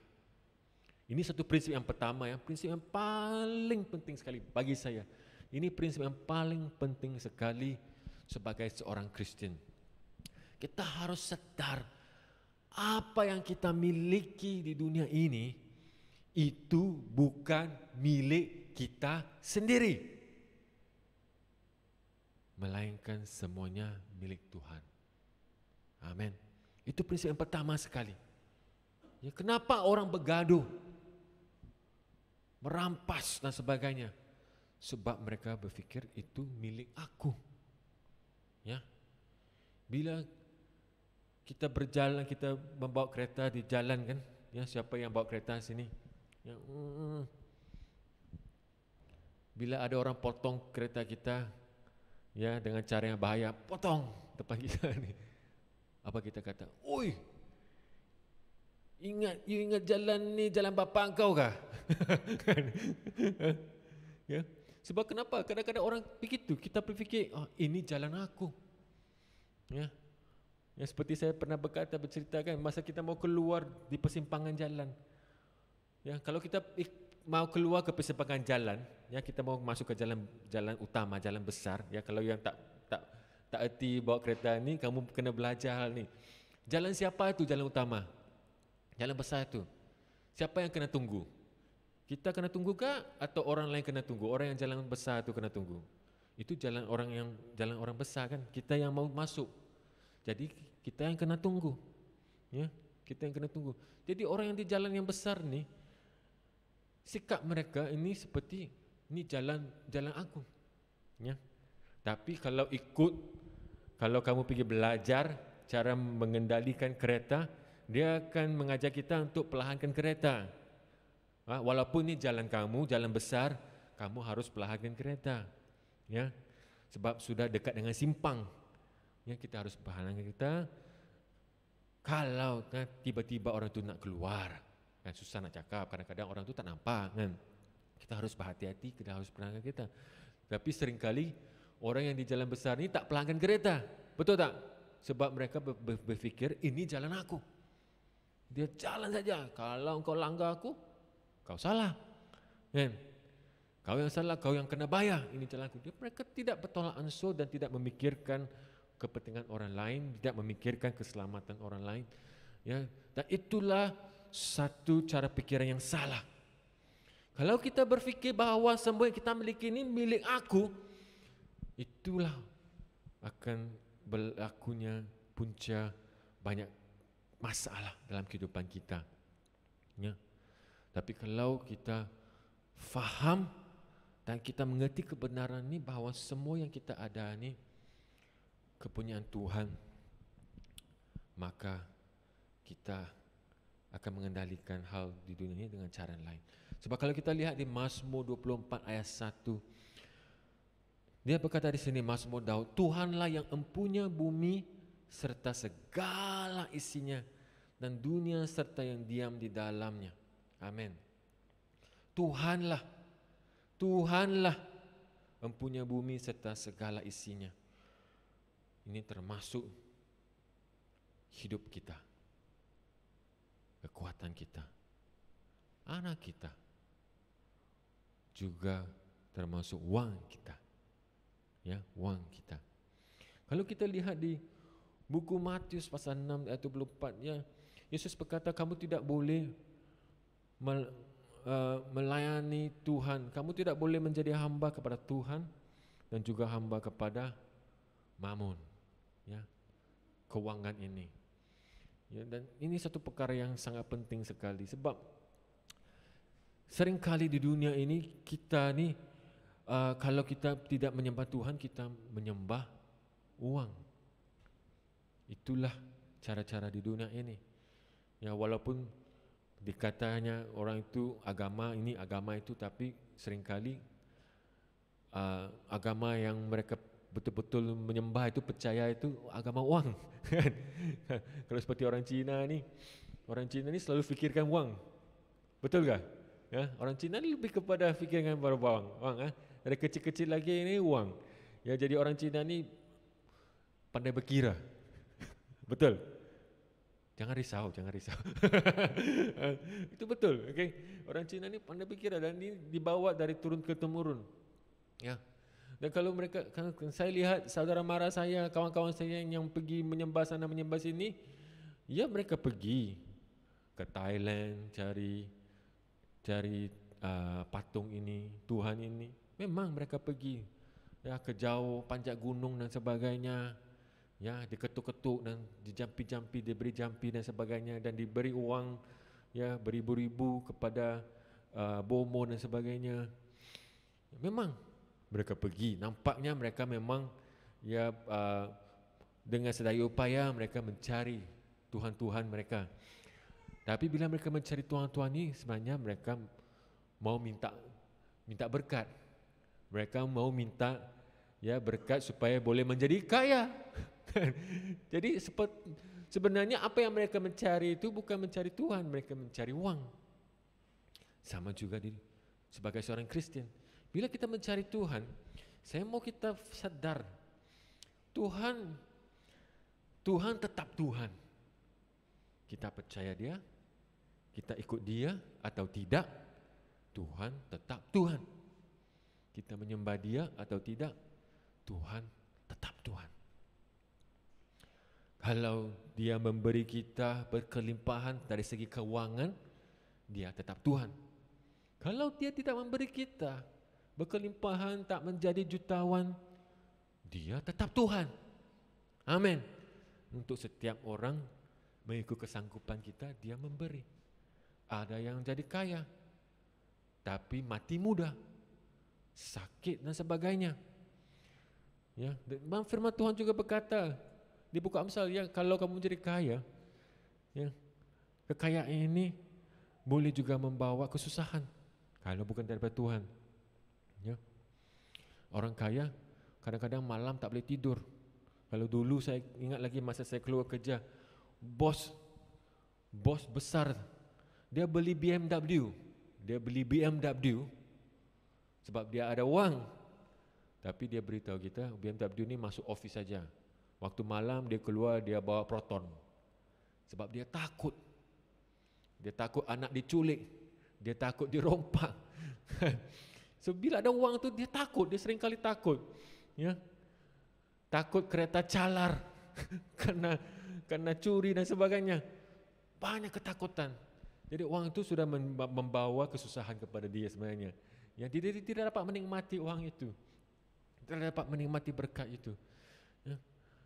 Ini satu prinsip yang pertama, ya, prinsip yang paling penting sekali bagi saya. Ini prinsip yang paling penting sekali sebagai seorang Kristen. Kita harus sadar apa yang kita miliki di dunia ini itu bukan milik kita sendiri, melainkan semuanya milik Tuhan. Amin. Itu prinsip yang pertama sekali. Ya, kenapa orang bergaduh, merampas dan sebagainya? Sebab mereka berfikir itu milik aku. Ya, bila kita berjalan, kita membawa kereta di jalan kan? Ya, siapa yang bawa kereta sini? Ya, bila ada orang potong kereta kita, ya, dengan cara yang bahaya, potong depan kita ni. Apa kita kata? Oi, you ingat jalan ni jalan bapa kau kah? Ya, sebab kenapa? Kadang-kadang orang begitu. Kita berfikir, oh, ini jalan aku. Ya, ya, seperti saya pernah berceritakan masa kita mau keluar di persimpangan jalan. Ya, kalau kita mau keluar ke persimpangan jalan, ya, kita mau masuk ke jalan utama, jalan besar. Ya, kalau yang tak erti bawa kereta ni, kamu kena belajar hal ni. Jalan siapa itu jalan utama? Jalan besar itu. Siapa yang kena tunggu? Kita kena tunggu kah atau orang lain kena tunggu? Orang yang jalan besar itu kena tunggu. Itu jalan orang besar kan? Kita yang mau masuk. Jadi kita yang kena tunggu. Ya, kita yang kena tunggu. Jadi orang yang di jalan yang besar ni, sikap mereka ini seperti ini jalan aku. Ya. Tapi kalau kamu pergi belajar cara mengendalikan kereta, dia akan mengajak kita untuk perlahankan kereta. Walaupun ini jalan kamu, jalan besar, kamu harus perlahankan kereta. Ya, sebab sudah dekat dengan simpang. Ya, kita harus perlahankan kereta. Kalau kan tiba-tiba orang itu nak keluar, kan susah nak cakap. Kadang-kadang orang itu tak nampak kan. Kita harus berhati-hati, kita harus perlahankan kereta. Tapi seringkali orang yang di jalan besar ini tak perlahankan kereta. Betul tak? Sebab mereka berfikir ini jalan aku. Dia jalan saja. Kalau kau langgar aku, kau salah. Kan? Kau yang salah, kau yang kena bayar. Ini jalan aku. Mereka tidak bertolak ansur dan tidak memikirkan kepentingan orang lain, tidak memikirkan keselamatan orang lain. Ya, dan itulah satu cara pikiran yang salah. Kalau kita berfikir bahawa semua yang kita miliki ini milik aku, itulah akan berlakunya punca banyak masalah dalam kehidupan kita. Ya. Tapi kalau kita faham dan kita mengerti kebenaran ini bahawa semua yang kita ada ini kepunyaan Tuhan, maka kita akan mengendalikan hal di dunia ini dengan cara lain. Sebab kalau kita lihat di Mazmur 24 ayat 1, dia berkata di sini, Mazmur Daud, Tuhanlah yang empunya bumi serta segala isinya dan dunia serta yang diam di dalamnya. Amin. Tuhanlah empunya bumi serta segala isinya. Ini termasuk hidup kita, kekuatan kita, anak kita, juga termasuk wang kita. Ya, wang kita. Kalau kita lihat di buku Matius pasal 6 ayat 24, ya, Yesus berkata kamu tidak boleh melayani Tuhan. Kamu tidak boleh menjadi hamba kepada Tuhan dan juga hamba kepada Mammon. Ya, keuangan ini. Ya, dan ini satu perkara yang sangat penting sekali sebab seringkali di dunia ini kita ni kalau kita tidak menyembah Tuhan, kita menyembah uang. Itulah cara-cara di dunia ini. Ya, walaupun dikatanya orang itu agama ini, agama itu, tapi seringkali agama yang mereka betul-betul menyembah itu, percaya itu agama uang. Kalau seperti orang Cina ni selalu fikirkan uang. Betul tak? Ya, orang Cina ni lebih kepada fikirkan pada uang. Dari kecil-kecil lagi ini uang. Ya, jadi orang Cina ni pandai berkira. Betul? Jangan risau. Itu betul, okay? Orang Cina ni pandai berkira dan ini dibawa dari turun ke temurun. Ya. Dan kalau mereka, saya lihat saudara mara saya, kawan-kawan saya yang pergi menyembah sana menyembah sini, ya mereka pergi ke Thailand cari patung ini, Tuhan ini. Memang mereka pergi ya ke jauh, panjat gunung dan sebagainya. Ya, diketuk-ketuk dan dijampi-jampi, diberi jampi dan sebagainya, dan diberi uang ya beribu-ribu kepada bomo dan sebagainya. Memang mereka pergi, nampaknya mereka memang ya dengan sedaya upaya mereka mencari Tuhan-Tuhan mereka. Tapi bila mereka mencari Tuhan-Tuhan ini, sebenarnya mereka mau minta berkat. Mereka mau minta ya berkat supaya boleh menjadi kaya. Jadi sebenarnya apa yang mereka mencari itu bukan mencari Tuhan, mereka mencari uang. Sama juga sebagai seorang Kristen. Bila kita mencari Tuhan, saya mau kita sadar Tuhan tetap Tuhan. Kita percaya Dia, kita ikut Dia atau tidak, Tuhan tetap Tuhan. Kita menyembah Dia atau tidak, Tuhan tetap Tuhan. Kalau Dia memberi kita berkelimpahan dari segi keuangan, Dia tetap Tuhan. Kalau Dia tidak memberi kita berkelimpahan, tak menjadi jutawan, Dia tetap Tuhan. Amin. Untuk setiap orang mengikut kesanggupan kita, Dia memberi. Ada yang jadi kaya tapi mati muda, sakit dan sebagainya. Ya, dan firman Tuhan juga berkata di buku Amsal, ya, kalau kamu jadi kaya, ya, kekayaan ini boleh juga membawa kesusahan kalau bukan daripada Tuhan. Ya. Orang kaya kadang-kadang malam tak boleh tidur. Kalau dulu saya ingat lagi masa saya keluar kerja, bos besar, dia beli BMW sebab dia ada wang. Tapi dia beritahu kita BMW ni masuk office saja. Waktu malam dia keluar, dia bawa Proton. Sebab dia takut. Dia takut anak diculik. Dia takut dirompak. So bila ada wang tu dia takut, dia sering kali takut. Ya. Takut kereta calar karena curi dan sebagainya. Banyak ketakutan. Jadi wang itu sudah membawa kesusahan kepada dia sebenarnya. Ya, dia tidak dapat menikmati wang itu. Tidak dapat menikmati berkat itu. Ya.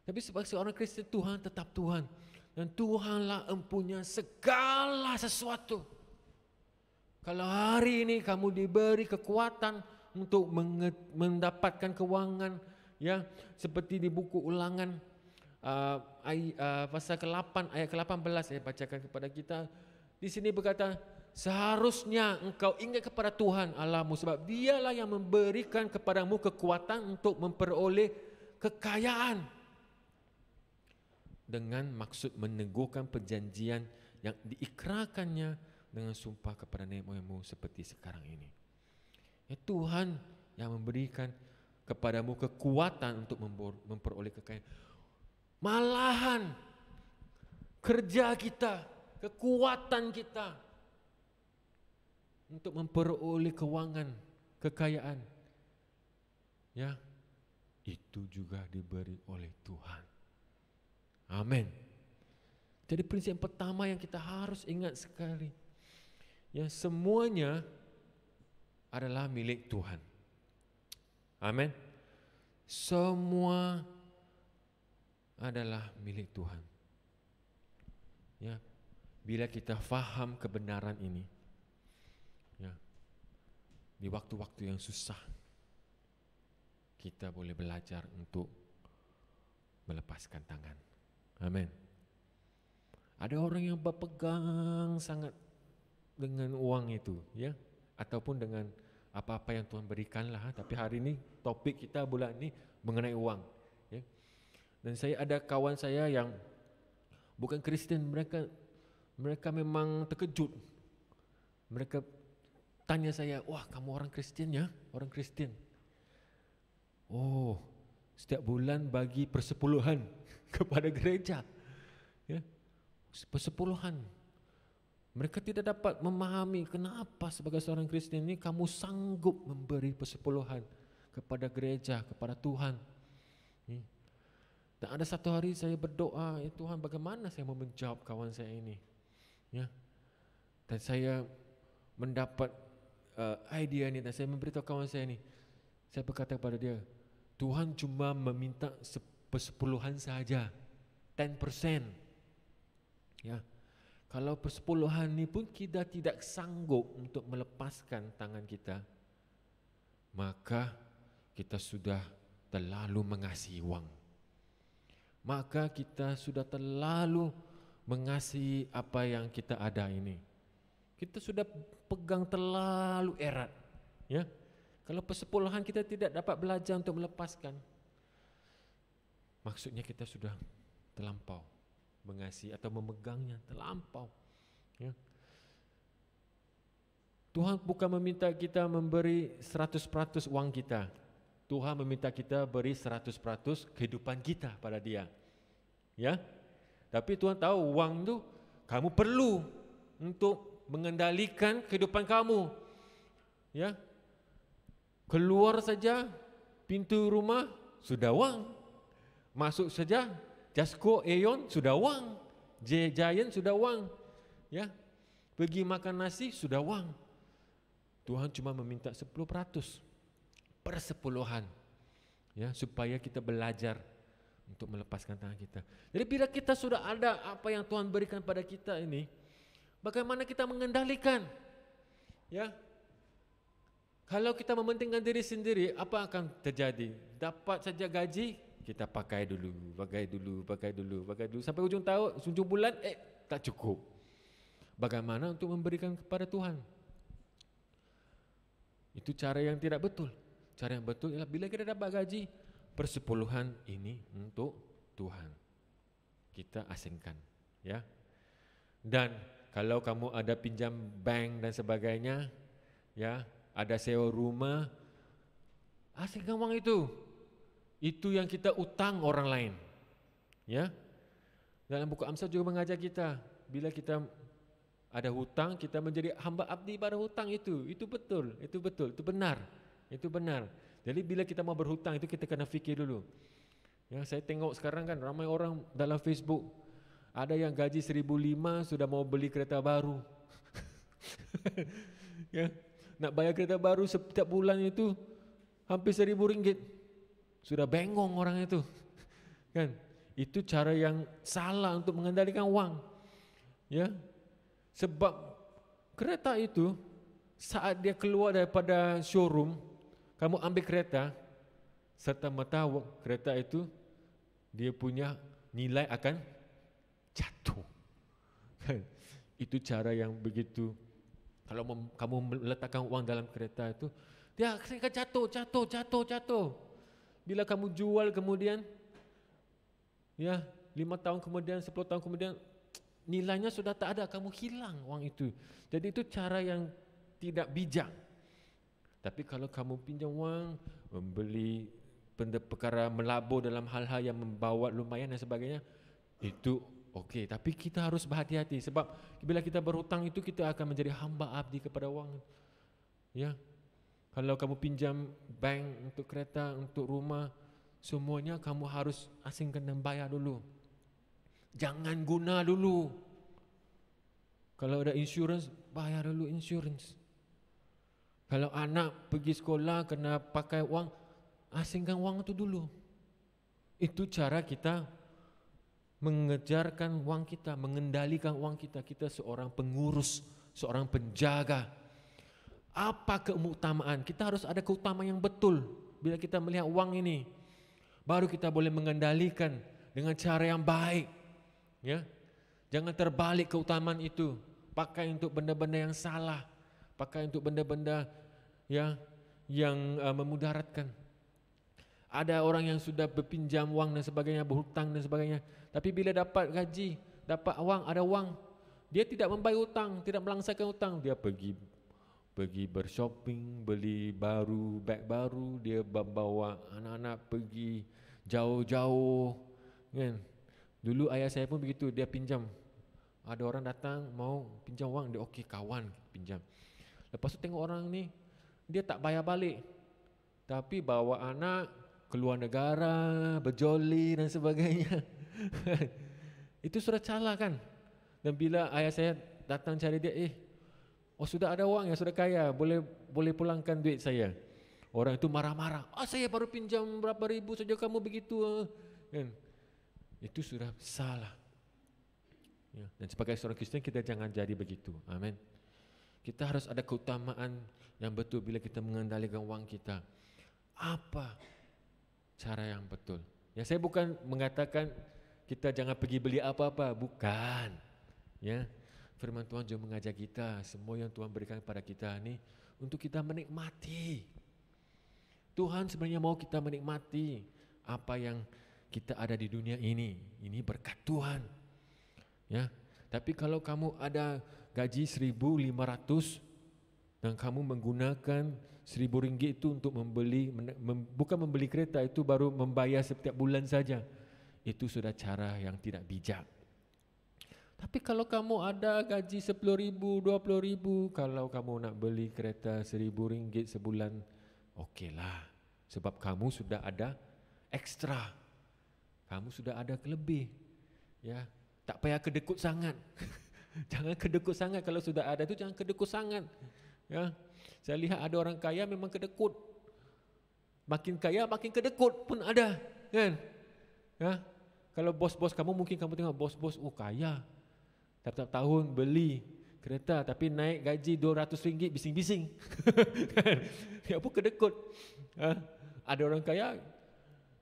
Tapi sebagai seorang Kristen, Tuhan tetap Tuhan. Dan Tuhanlah empunya segala sesuatu. Kalau hari ini kamu diberi kekuatan untuk mendapatkan keuangan, ya, seperti di buku Ulangan pasal ke-8 ayat ke-18 saya bacakan kepada kita. Di sini berkata, seharusnya engkau ingat kepada Tuhan Allahmu, sebab Dialah yang memberikan kepadamu kekuatan untuk memperoleh kekayaan, dengan maksud meneguhkan perjanjian yang diikrarkannya dengan sumpah kepada nenek moyangmu seperti sekarang ini. Ya, Tuhan yang memberikan kepadamu kekuatan untuk memperoleh kekayaan. Malahan kerja kita, kekuatan kita untuk memperoleh keuangan, kekayaan, ya, itu juga diberi oleh Tuhan. Amin. Jadi prinsip pertama yang kita harus ingat sekali, ya, semuanya adalah milik Tuhan. Amin. Semua adalah milik Tuhan. Ya, bila kita faham kebenaran ini, ya, di waktu-waktu yang susah, kita boleh belajar untuk melepaskan tangan. Amin. Ada orang yang berpegang sangat dengan uang itu, ya, ataupun dengan apa-apa yang Tuhan berikanlah. Tapi hari ini topik kita bulan ini mengenai uang, ya. Dan saya ada kawan saya yang bukan Kristen, mereka memang terkejut. Mereka tanya saya, wah, kamu orang Kristen, ya? Orang Kristen. Oh, setiap bulan bagi persepuluhan kepada gereja, ya, persepuluhan. Mereka tidak dapat memahami kenapa sebagai seorang Kristen ini kamu sanggup memberi persepuluhan kepada gereja, kepada Tuhan. Dan ada satu hari saya berdoa, ya Tuhan, bagaimana saya mau menjawab kawan saya ini, ya. Dan saya mendapat idea ini, dan saya memberitahu kawan saya ini. Saya berkata kepada dia, Tuhan cuma meminta persepuluhan saja, 10%, ya. Kalau persepuluhan ini pun kita tidak sanggup untuk melepaskan tangan kita, maka kita sudah terlalu mengasihi uang. Maka kita sudah terlalu mengasihi apa yang kita ada ini. Kita sudah pegang terlalu erat, ya. Kalau persepuluhan kita tidak dapat belajar untuk melepaskan, maksudnya kita sudah terlampau mengasihi atau memegangnya terlampau, ya. Tuhan bukan meminta kita memberi 100% uang kita. Tuhan meminta kita beri 100% kehidupan kita pada Dia, ya. Tapi Tuhan tahu uang itu kamu perlu untuk mengendalikan kehidupan kamu, ya. Keluar saja pintu rumah sudah uang, masuk saja Jasco, Aeon sudah uang, Giant sudah uang, ya. Pergi makan nasi sudah uang. Tuhan cuma meminta 10% persepuluhan, ya, supaya kita belajar untuk melepaskan tangan kita. Jadi bila kita sudah ada apa yang Tuhan berikan pada kita ini, bagaimana kita mengendalikan, ya? Kalau kita mementingkan diri sendiri, apa akan terjadi? Dapat saja gaji, kita pakai dulu sampai ujung tahun, ujung bulan, tak cukup. Bagaimana untuk memberikan kepada Tuhan? Itu cara yang tidak betul. Cara yang betul ialah bila kita dapat gaji, persepuluhan ini untuk Tuhan kita asingkan, ya. Dan kalau kamu ada pinjam bank dan sebagainya, ya, ada sewa rumah, asingkan uang itu. Itu yang kita utang orang lain, ya. Dalam buku Amsal juga mengajar kita, bila kita ada hutang, kita menjadi hamba abdi pada hutang itu. Itu betul, itu benar. Jadi bila kita mau berhutang itu kita kena fikir dulu. Ya, saya tengok sekarang kan ramai orang dalam Facebook, ada yang gaji 1.500 sudah mau beli kereta baru. Ya, nak bayar kereta baru setiap bulan itu hampir RM1.000. Sudah bengong orang itu, kan? Itu cara yang salah untuk mengendalikan uang, ya. Sebab kereta itu saat dia keluar daripada showroom, kamu ambil kereta, serta-merta kereta itu dia punya nilai akan jatuh. Itu cara yang begitu. Kalau kamu meletakkan uang dalam kereta itu, dia akan jatuh. Bila kamu jual kemudian, ya 5 tahun kemudian, 10 tahun kemudian, nilainya sudah tak ada, kamu hilang uang itu. Jadi itu cara yang tidak bijak. Tapi kalau kamu pinjam wang, membeli perkara melabur dalam hal-hal yang membawa lumayan dan sebagainya, itu okey. Tapi kita harus berhati-hati sebab bila kita berhutang itu kita akan menjadi hamba abdi kepada wang. Ya. Kalau kamu pinjam bank untuk kereta, untuk rumah, semuanya kamu harus asingkan dan bayar dulu. Jangan guna dulu. Kalau ada insurans, bayar dulu insurans. Kalau anak pergi sekolah kena pakai wang, asingkan wang itu dulu. Itu cara kita mengejarkan wang kita, mengendalikan wang kita. Kita seorang pengurus, seorang penjaga. Apa keutamaan? Kita harus ada keutamaan yang betul. Bila kita melihat wang ini, baru kita boleh mengendalikan dengan cara yang baik. Ya, jangan terbalik keutamaan itu. Pakai untuk benda-benda yang salah. Pakai untuk benda-benda yang memudaratkan. Ada orang yang sudah berpinjam wang dan sebagainya, berhutang dan sebagainya. Tapi bila dapat gaji, dapat wang, ada wang, dia tidak membayar hutang, tidak melangsakan hutang. Dia pergi bershopping, beli baru, beg baru, dia bawa anak-anak pergi jauh-jauh. Kan? Dulu ayah saya pun begitu, dia pinjam. Ada orang datang mau pinjam wang, dia okey kawan pinjam. Lepas tu tengok orang ni, dia tak bayar balik. Tapi bawa anak keluar negara, berjoli dan sebagainya. Itu sudah salah kan? Dan bila ayah saya datang cari dia, sudah ada wang ya, sudah kaya, boleh pulangkan duit saya. Orang itu marah-marah. Saya baru pinjam berapa ribu saja kamu begitu. Kan? Itu sudah salah. Ya, dan sebagai seorang Kristen kita jangan jadi begitu. Amin. Kita harus ada keutamaan yang betul bila kita mengendalikan wang kita. Apa cara yang betul? Ya, saya bukan mengatakan kita jangan pergi beli apa-apa, bukan. Ya. Firman Tuhan juga mengajar kita, semua yang Tuhan berikan kepada kita ni untuk kita menikmati. Tuhan sebenarnya mau kita menikmati apa yang kita ada di dunia ini. Ini berkat Tuhan. Ya. Tapi kalau kamu ada gaji 1.500 dan kamu menggunakan 1.000 ringgit itu untuk bukan membeli kereta, itu baru membayar setiap bulan saja. Itu sudah cara yang tidak bijak. Tapi kalau kamu ada gaji 10.000, 20.000, kalau kamu nak beli kereta 1.000 ringgit sebulan, okeylah. Sebab kamu sudah ada ekstra. Kamu sudah ada kelebih. Ya, tak payah kedekut sangat. Jangan kedekut sangat, kalau sudah ada itu jangan kedekut sangat. Ya. Saya lihat ada orang kaya memang kedekut. Makin kaya makin kedekut pun ada, kan? Ya. Kalau bos-bos kamu, mungkin kamu tengok bos-bos kaya. Tiap-tiap tahun beli kereta tapi naik gaji 200 ringgit bising-bising. Dia pun kedekut. Ada orang kaya,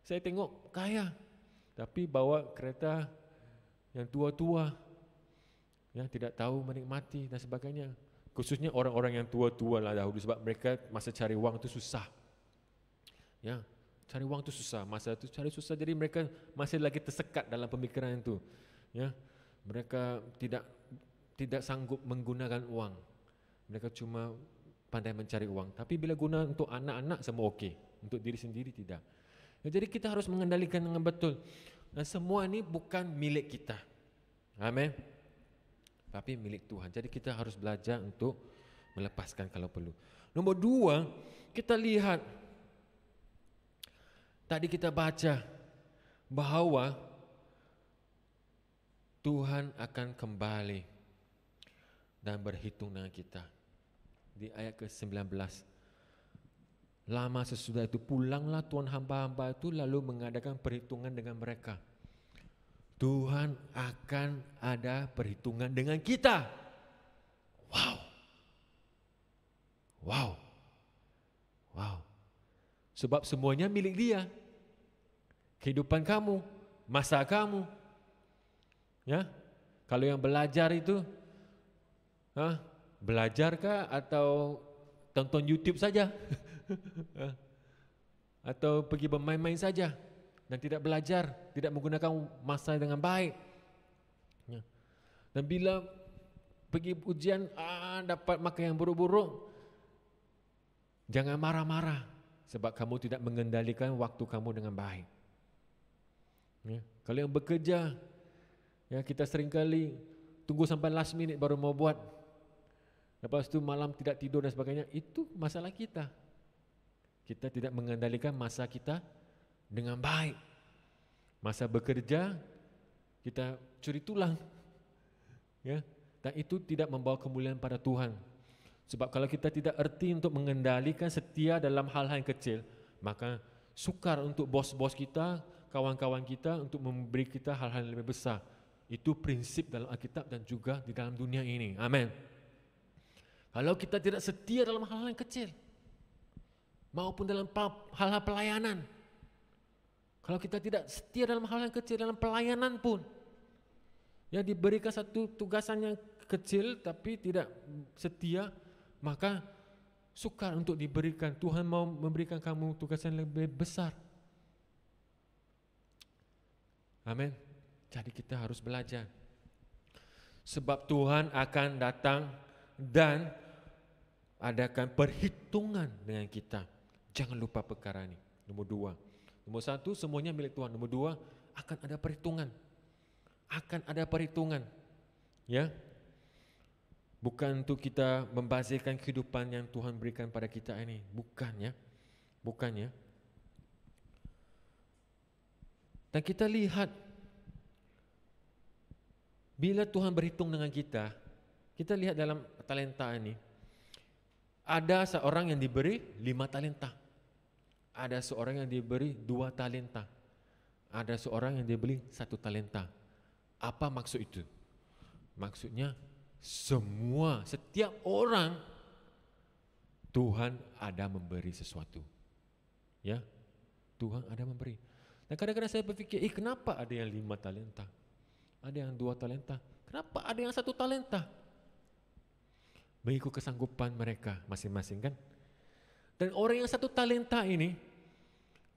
saya tengok kaya tapi bawa kereta yang tua-tua. Ya, tidak tahu menikmati dan sebagainya. Khususnya orang-orang yang tua-tua lah dahulu, sebab mereka masa cari wang itu susah. Ya, cari wang itu susah, masa itu cari susah, jadi mereka masih lagi tersekat dalam pemikiran itu. Ya. Mereka tidak sanggup menggunakan uang. Mereka cuma pandai mencari uang. Tapi bila guna untuk anak-anak semua okey, untuk diri sendiri tidak. Ya, jadi kita harus mengendalikan dengan betul. Dan semua ini bukan milik kita. Amin. Tapi milik Tuhan. Jadi kita harus belajar untuk melepaskan kalau perlu. Nombor 2, kita lihat tadi kita baca bahawa Tuhan akan kembali dan berhitung dengan kita. Di ayat ke-19. Lama sesudah itu pulanglah tuan hamba-hamba itu lalu mengadakan perhitungan dengan mereka. Tuhan akan ada perhitungan dengan kita. Wow. Wow. Wow. Sebab semuanya milik dia. Kehidupan kamu, masa kamu. Ya. Kalau yang belajar itu belajarkah atau tonton YouTube saja? Atau pergi bermain-main saja dan tidak belajar, tidak menggunakan masa dengan baik. Ya. Dan bila pergi ujian dapat makan yang buruk-buruk, jangan marah-marah sebab kamu tidak mengendalikan waktu kamu dengan baik. Ya. Kalau yang bekerja, ya kita seringkali tunggu sampai last minute baru mau buat. Lepas itu malam tidak tidur dan sebagainya, itu masalah kita. Kita tidak mengendalikan masa kita dengan baik. Masa bekerja, kita curi tulang. Ya, dan itu tidak membawa kemuliaan pada Tuhan. Sebab kalau kita tidak erti untuk mengendalikan setia dalam hal-hal yang kecil, maka sukar untuk bos-bos kita, kawan-kawan kita untuk memberi kita hal-hal yang lebih besar. Itu prinsip dalam Alkitab dan juga di dalam dunia ini. Amin. Kalau kita tidak setia dalam hal-hal yang kecil, maupun dalam hal-hal pelayanan, kalau kita tidak setia dalam hal yang kecil, dalam pelayanan pun, ya diberikan satu tugasan yang kecil tapi tidak setia, maka sukar untuk diberikan. Tuhan mau memberikan kamu tugasan yang lebih besar. Amin. Jadi kita harus belajar. Sebab Tuhan akan datang dan adakan perhitungan dengan kita. Jangan lupa perkara ini. Nomor 2. Nomor 1, semuanya milik Tuhan. Nomor 2, akan ada perhitungan. Akan ada perhitungan. Ya. Bukan untuk kita membazirkan kehidupan yang Tuhan berikan pada kita ini. Bukan ya. Bukan ya. Dan kita lihat, bila Tuhan berhitung dengan kita lihat dalam talenta ini, ada seorang yang diberi 5 talenta, ada seorang yang diberi 2 talenta, ada seorang yang diberi 1 talenta. Apa maksud itu? Maksudnya setiap orang Tuhan ada memberi sesuatu. Ya, Tuhan ada memberi. Dan kadang-kadang saya berfikir, kenapa ada yang 5 talenta? Ada yang 2 talenta. Kenapa ada yang 1 talenta? Mengikut kesanggupan mereka masing-masing kan. Dan orang yang 1 talenta ini,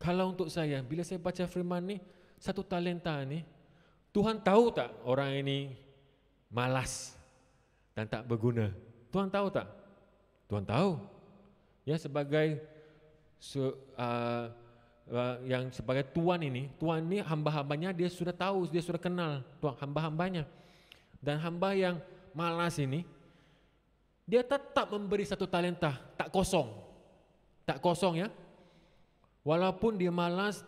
kalau untuk saya, bila saya baca firman ini, 1 talenta ini, Tuhan tahu tak orang ini malas dan tak berguna? Tuhan tahu tak? Tuhan tahu. Ya, sebagai yang sebagai Tuhan ini hamba-hambanya dia sudah tahu, dia sudah kenal Tuhan hamba-hambanya. Dan hamba yang malas ini, dia tetap memberi 1 talenta, tak kosong ya. Walaupun dia malas,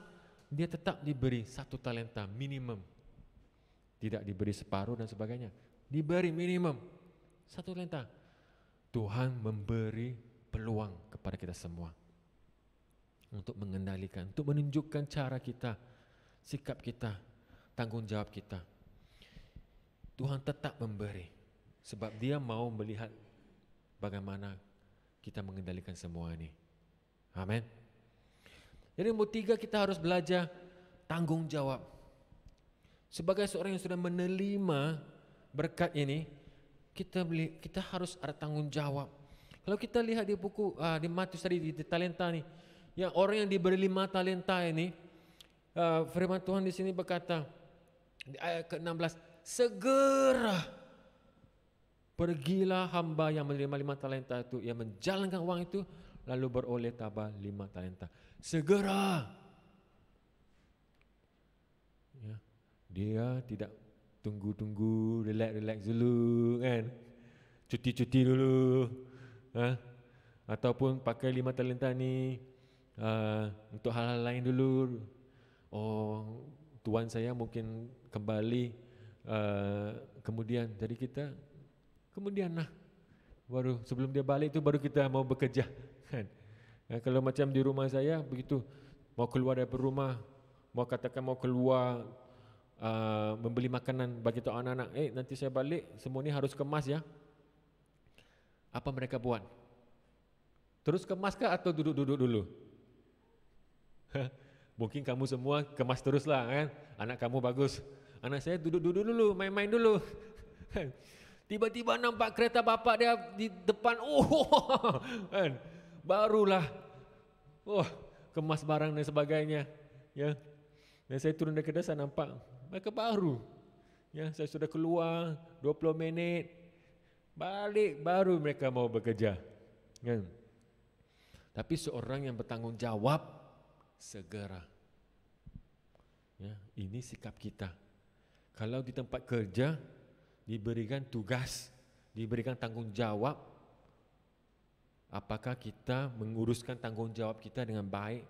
dia tetap diberi 1 talenta minimum. Tidak diberi separuh dan sebagainya. Diberi minimum 1 talenta. Tuhan memberi peluang kepada kita semua untuk mengendalikan, untuk menunjukkan cara kita, sikap kita, tanggung jawab kita. Tuhan tetap memberi sebab Dia mau melihat bagaimana kita mengendalikan semua ini. Amin. Jadi nomor 3, kita harus belajar tanggung jawab. Sebagai seorang yang sudah menerima berkat ini, kita harus ada tanggung jawab. Kalau kita lihat di buku di Matius tadi di talenta nih, yang orang yang diberi 5 talenta ini, firman Tuhan di sini berkata di ayat ke-16, segera pergilah hamba yang menerima 5 talenta itu, yang menjalankan uang itu, lalu beroleh tambah 5 talenta. Segera. Ya, dia tidak tunggu-tunggu, relax dulu kan. Cuti-cuti dulu. Ataupun pakai 5 talenta ni untuk hal-hal lain dulu. Oh, tuan saya mungkin kembali kemudian. Jadi kita kemudian lah, baru sebelum dia balik itu baru kita mau bekerja kan. Kalau macam di rumah saya begitu, mau keluar dari rumah, mau katakan mau keluar membeli makanan bagi tu anak-anak, nanti saya balik semua ni harus kemas ya. Apa mereka buat? Terus kemaskah atau duduk-duduk dulu? Mungkin kamu semua kemas terus lah kan. Anak kamu bagus. Anak saya duduk-duduk dulu, main-main dulu. Tiba-tiba nampak kereta bapak dia di depan. Kan? Barulah. Kemas barang dan sebagainya. Ya. Dan saya turun dari kereta, saya nampak mereka baru. Ya, saya sudah keluar 20 menit. Balik baru mereka mau bekerja. Ya. Tapi seorang yang bertanggung jawab segera. Ya, ini sikap kita. Kalau di tempat kerja diberikan tugas, diberikan tanggung jawab, apakah kita menguruskan tanggung jawab kita dengan baik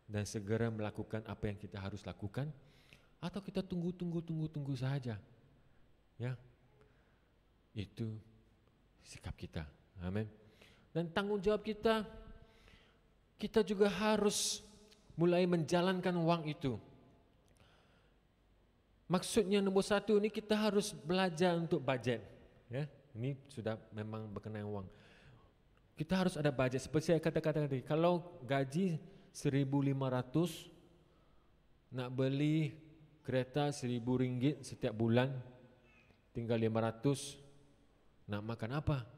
dan segera melakukan apa yang kita harus lakukan, atau kita tunggu saja? Ya, itu sikap kita. Amin. Dan tanggung jawab kita juga harus mulai menjalankan uang itu. Maksudnya nomor satu ini kita harus belajar untuk budget. Ya, ini sudah memang berkenaan uang. Kita harus ada budget. Seperti saya katakan tadi, kalau gaji 1.500, nak beli kereta 1.000 ringgit setiap bulan, tinggal 500, nak makan apa?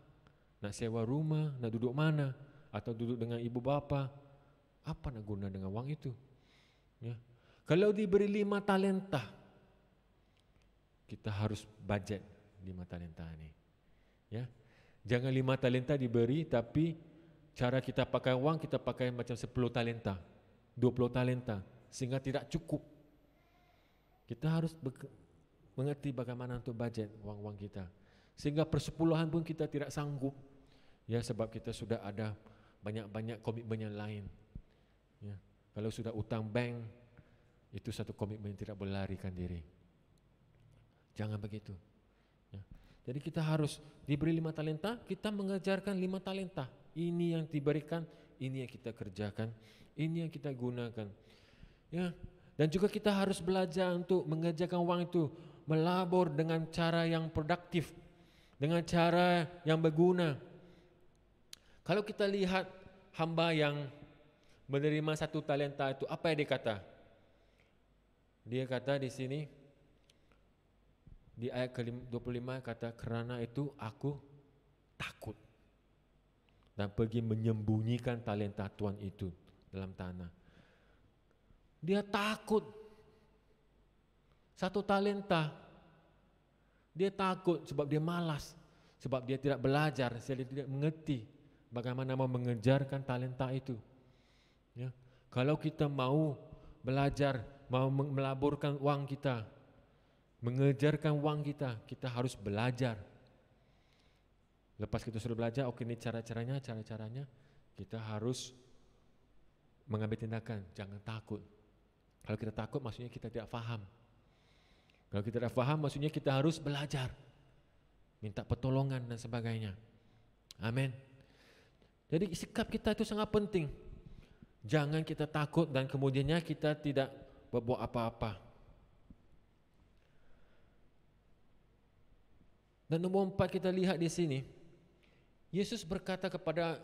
Nak sewa rumah, nak duduk mana? Atau duduk dengan ibu bapa, apa nak guna dengan wang itu? Ya. Kalau diberi 5 talenta, kita harus budget 5 talenta ini. Ya. Jangan 5 talenta diberi, tapi cara kita pakai wang, kita pakai macam 10 talenta, 20 talenta, sehingga tidak cukup. Kita harus mengerti bagaimana untuk budget wang-wang kita, sehingga persepuluhan pun kita tidak sanggup. Ya, sebab kita sudah ada banyak-banyak komitmen yang lain. Ya, kalau sudah utang bank, itu satu komitmen yang tidak boleh larikan diri. Jangan begitu. Ya. Jadi kita harus diberi 5 talenta, kita mengejarkan 5 talenta. Ini yang diberikan, ini yang kita kerjakan, ini yang kita gunakan. Ya, dan juga kita harus belajar untuk mengerjakan uang itu, melabur dengan cara yang produktif, dengan cara yang berguna. Kalau kita lihat hamba yang menerima 1 talenta itu, apa yang dia kata? Dia kata di sini, di ayat ke-25 kata, kerana itu aku takut dan pergi menyembunyikan talenta Tuhan itu dalam tanah. Dia takut. 1 talenta. Dia takut sebab dia malas, sebab dia tidak belajar, dia tidak mengerti bagaimana mau mengejarkan talenta itu. Ya. Kalau kita mau belajar, mau melaburkan uang kita, mengejarkan uang kita, kita harus belajar. Lepas kita sudah belajar, oke, ini cara-caranya, kita harus mengambil tindakan. Jangan takut. Kalau kita takut, maksudnya kita tidak faham. Kalau kita tidak faham, maksudnya kita harus belajar, minta pertolongan dan sebagainya. Amin. Jadi sikap kita itu sangat penting. Jangan kita takut dan kemudiannya kita tidak berbuat apa-apa. Dan nomor 4 kita lihat di sini, Yesus berkata kepada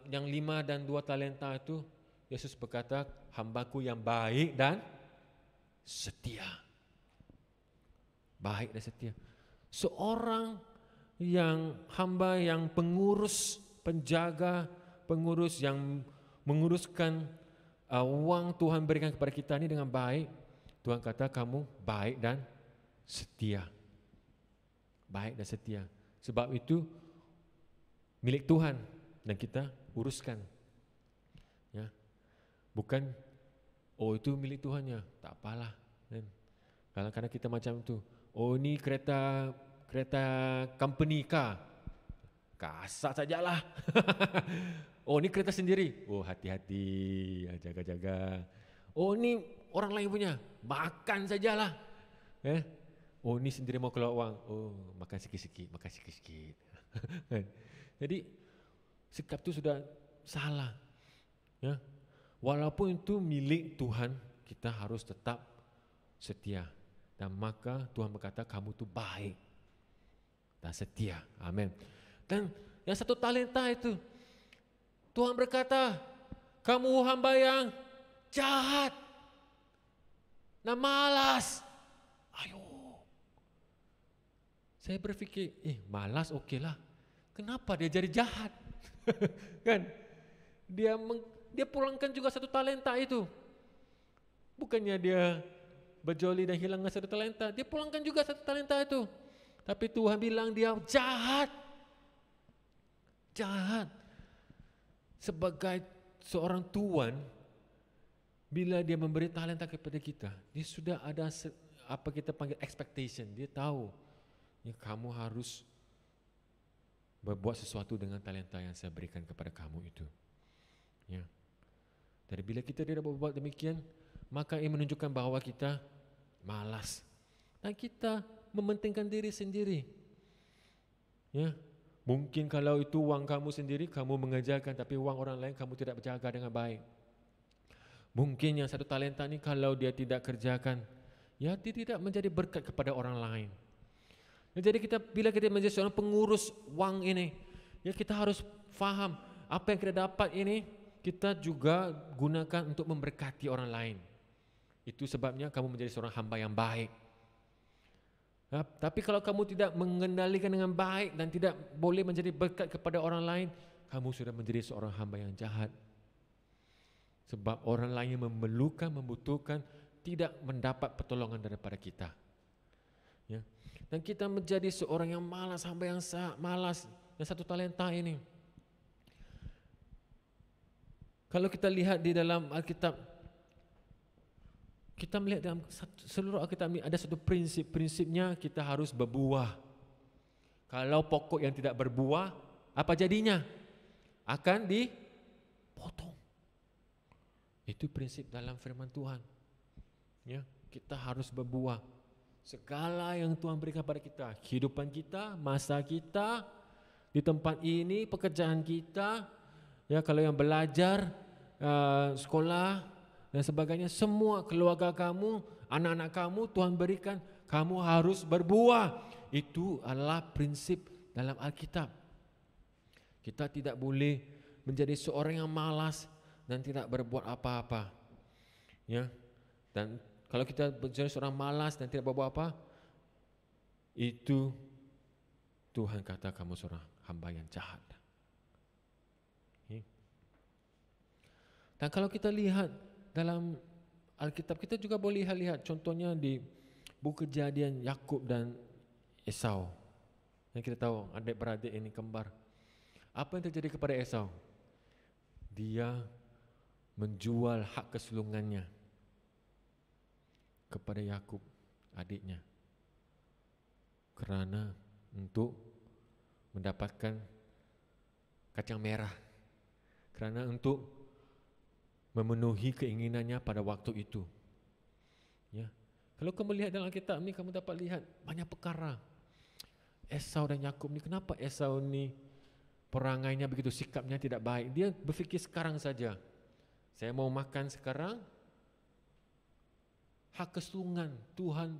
yang 5 dan 2 talenta itu, Yesus berkata, hambaku yang baik dan setia. Baik dan setia. Seorang yang hamba, yang pengurus, penjaga, pengurus yang menguruskan uang Tuhan berikan kepada kita ini dengan baik, Tuhan kata kamu baik dan setia. Baik dan setia. Sebab itu milik Tuhan dan kita uruskan. Ya. Bukan itu milik Tuhannya, tak apalah. Kadang-kadang kita macam itu. Ini kereta company car. Kasar sajalah. Ini kereta sendiri. Hati-hati, jaga-jaga. Ini orang lain punya. Makan sajalah. Ini sendiri mau keluar uang. Makan sikit-sikit. Jadi sikap itu sudah salah. Ya. Walaupun itu milik Tuhan, kita harus tetap setia. Dan maka Tuhan berkata kamu itu baik dan setia. Amin. Dan Yang 1 talenta itu. Tuhan berkata, kamu hamba yang jahat dan malas. Ayo. Saya berpikir, malas okeylah. Kenapa dia jadi jahat? Kan? Dia pulangkan juga 1 talenta itu. Bukannya dia berjoli dan hilangkan 1 talenta, dia pulangkan juga 1 talenta itu. Tapi Tuhan bilang dia jahat. Jahat. Sebagai seorang tuan, bila dia memberi talenta kepada kita, dia sudah ada apa kita panggil expectation. Dia tahu, ya, kamu harus berbuat sesuatu dengan talenta yang saya berikan kepada kamu itu. Ya. Dari bila kita tidak berbuat demikian, maka ini menunjukkan bahawa kita malas dan kita mementingkan diri sendiri. Ya, mungkin kalau itu wang kamu sendiri, kamu mengerjakan, tapi wang orang lain kamu tidak berjaga dengan baik. Mungkin yang 1 talenta ni kalau dia tidak kerjakan, ya dia tidak menjadi berkat kepada orang lain. Ya, jadi bila kita menjadi seorang pengurus wang ini, ya kita harus faham apa yang kita dapat ini kita juga gunakan untuk memberkati orang lain. Itu sebabnya kamu menjadi seorang hamba yang baik. Ya, tapi kalau kamu tidak mengendalikan dengan baik dan tidak boleh menjadi berkat kepada orang lain, kamu sudah menjadi seorang hamba yang jahat. Sebab orang lain yang memerlukan, membutuhkan, tidak mendapat pertolongan daripada kita. Ya. Dan kita menjadi seorang yang malas, hamba yang malas, yang 1 talenta ini. Kalau kita lihat di dalam Alkitab, kita melihat dalam seluruh Alkitab ini ada satu prinsipnya kita harus berbuah. Kalau pokok yang tidak berbuah, apa jadinya? Akan dipotong. Itu prinsip dalam firman Tuhan. Ya, kita harus berbuah. Segala yang Tuhan berikan kepada kita, kehidupan kita, masa kita, di tempat ini, pekerjaan kita, ya kalau yang belajar, sekolah dan sebagainya, semua keluarga kamu, anak-anak kamu Tuhan berikan, kamu harus berbuah. Itu adalah prinsip dalam Alkitab. Kita tidak boleh menjadi seorang yang malas dan tidak berbuat apa-apa. Ya. Dan kalau kita menjadi seorang malas dan tidak berbuat apa, itu Tuhan kata kamu seorang hamba yang jahat. Dan kalau kita lihat dalam Alkitab, kita juga boleh lihat contohnya di buku Kejadian Yakub dan Esau. Yang kita tahu adik-beradik ini kembar. Apa yang terjadi kepada Esau? Dia menjual hak kesulungannya kepada Yakub, adiknya, kerana untuk mendapatkan kacang merah, kerana untuk memenuhi keinginannya pada waktu itu. Ya. Kalau kamu lihat dalam Alkitab ni, kamu dapat lihat banyak perkara. Esau dan Yakub ni, kenapa Esau ni perangainya begitu, sikapnya tidak baik? Dia berfikir sekarang saja. Saya mau makan sekarang, hak kesulungan Tuhan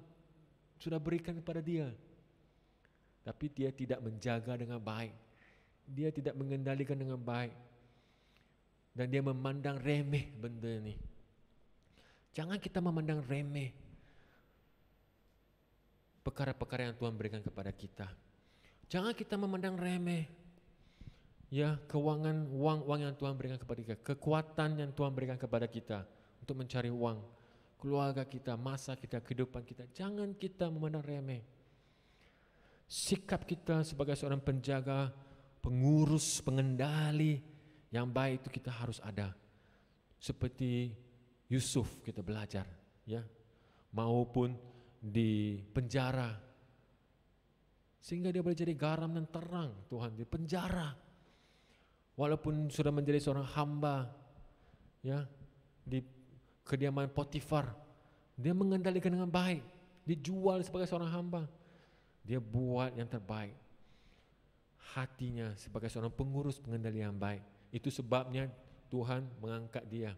sudah berikan kepada dia. Tapi dia tidak menjaga dengan baik. Dia tidak mengendalikan dengan baik. Dan dia memandang remeh benda ni. Jangan kita memandang remeh perkara-perkara yang Tuhan berikan kepada kita. Jangan kita memandang remeh, ya, kewangan, wang yang Tuhan berikan kepada kita, kekuatan yang Tuhan berikan kepada kita untuk mencari wang, keluarga kita, masa kita, kehidupan kita. Jangan kita memandang remeh. Sikap kita sebagai seorang penjaga, pengurus, pengendali yang baik itu kita harus ada. Seperti Yusuf kita belajar, ya, maupun di penjara, sehingga dia boleh jadi garam dan terang. Tuhan di penjara, walaupun sudah menjadi seorang hamba, ya, di kediaman Potifar, dia mengendalikan dengan baik. Dijual sebagai seorang hamba, dia buat yang terbaik. Hatinya sebagai seorang pengurus pengendali yang baik. Itu sebabnya Tuhan mengangkat dia.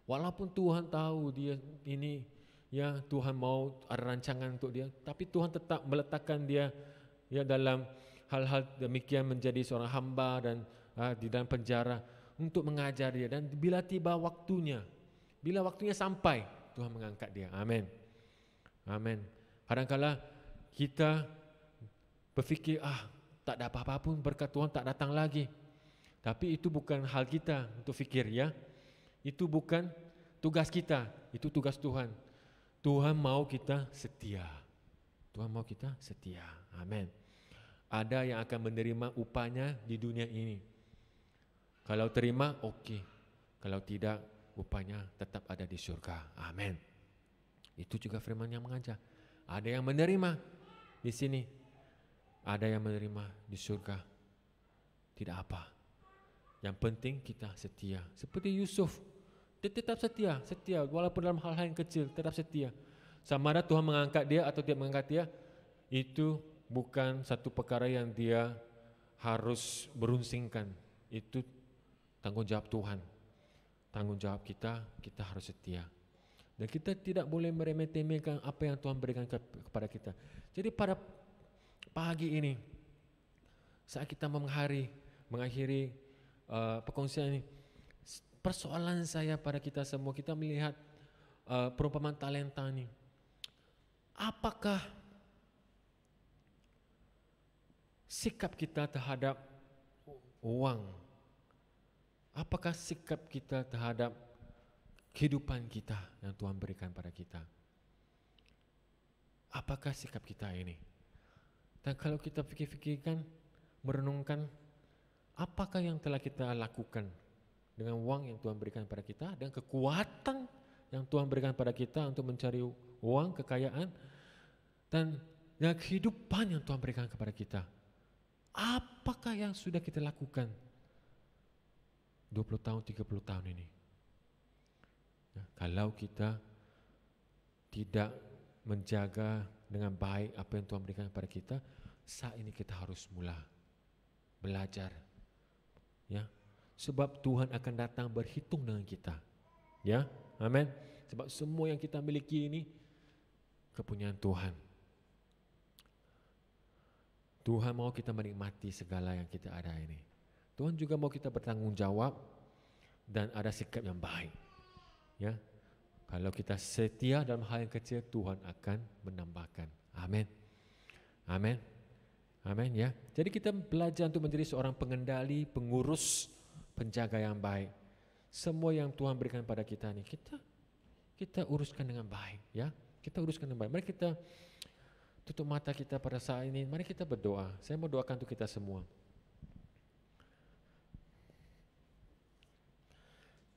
Walaupun Tuhan tahu dia ini, ya, Tuhan mau ada rancangan untuk dia, tapi Tuhan tetap meletakkan dia, ya, dalam hal-hal demikian menjadi seorang hamba dan di dalam penjara untuk mengajar dia. Dan bila tiba waktunya, bila waktunya sampai, Tuhan mengangkat dia. Amin. Amin. Kadang-kala kita berfikir, tak ada apa-apa pun, berkat Tuhan tak datang lagi. Tapi itu bukan hal kita untuk fikir, ya. Itu bukan tugas kita, itu tugas Tuhan. Tuhan mau kita setia. Tuhan mau kita setia. Amin. Ada yang akan menerima upahnya di dunia ini. Kalau terima, okey. Kalau tidak, upahnya tetap ada di surga. Amin. Itu juga firman yang mengajar. Ada yang menerima di sini. Ada yang menerima di surga. Tidak apa. Yang penting kita setia. Seperti Yusuf, dia tetap setia walaupun dalam hal-hal yang kecil, tetap setia. Sama ada Tuhan mengangkat dia atau tidak mengangkat dia, itu bukan satu perkara yang dia harus berunsingkan. Itu tanggung jawab Tuhan. Tanggung jawab kita harus setia. Dan kita tidak boleh meremeh-temehkan apa yang Tuhan berikan kepada kita. Jadi pada pagi ini, saat kita mengakhiri perkongsian ini, persoalan saya pada kita semua, kita melihat perumpamaan talenta ini. Apakah sikap kita terhadap uang? Apakah sikap kita terhadap kehidupan kita yang Tuhan berikan pada kita? Apakah sikap kita ini? Dan kalau kita fikir-fikirkan, merenungkan, apakah yang telah kita lakukan dengan uang yang Tuhan berikan pada kita, dengan kekuatan yang Tuhan berikan pada kita untuk mencari uang, kekayaan, dan dengan kehidupan yang Tuhan berikan kepada kita? Apakah yang sudah kita lakukan 20 tahun, 30 tahun ini? Ya, kalau kita tidak menjaga dengan baik apa yang Tuhan berikan kepada kita, saat ini kita harus mula belajar. Ya, sebab Tuhan akan datang berhitung dengan kita. Ya, amin. Sebab semua yang kita miliki ini kepunyaan Tuhan. Tuhan mau kita menikmati segala yang kita ada ini. Tuhan juga mau kita bertanggung jawab dan ada sikap yang baik. Ya, kalau kita setia dalam hal yang kecil, Tuhan akan menambahkan. Amin. Amin. Amin, ya. Jadi kita belajar untuk menjadi seorang pengendali, pengurus, penjaga yang baik. Semua yang Tuhan berikan pada kita ini, kita uruskan dengan baik, ya. Kita uruskan dengan baik. Mari kita tutup mata kita pada saat ini. Mari kita berdoa. Saya mau doakan untuk kita semua.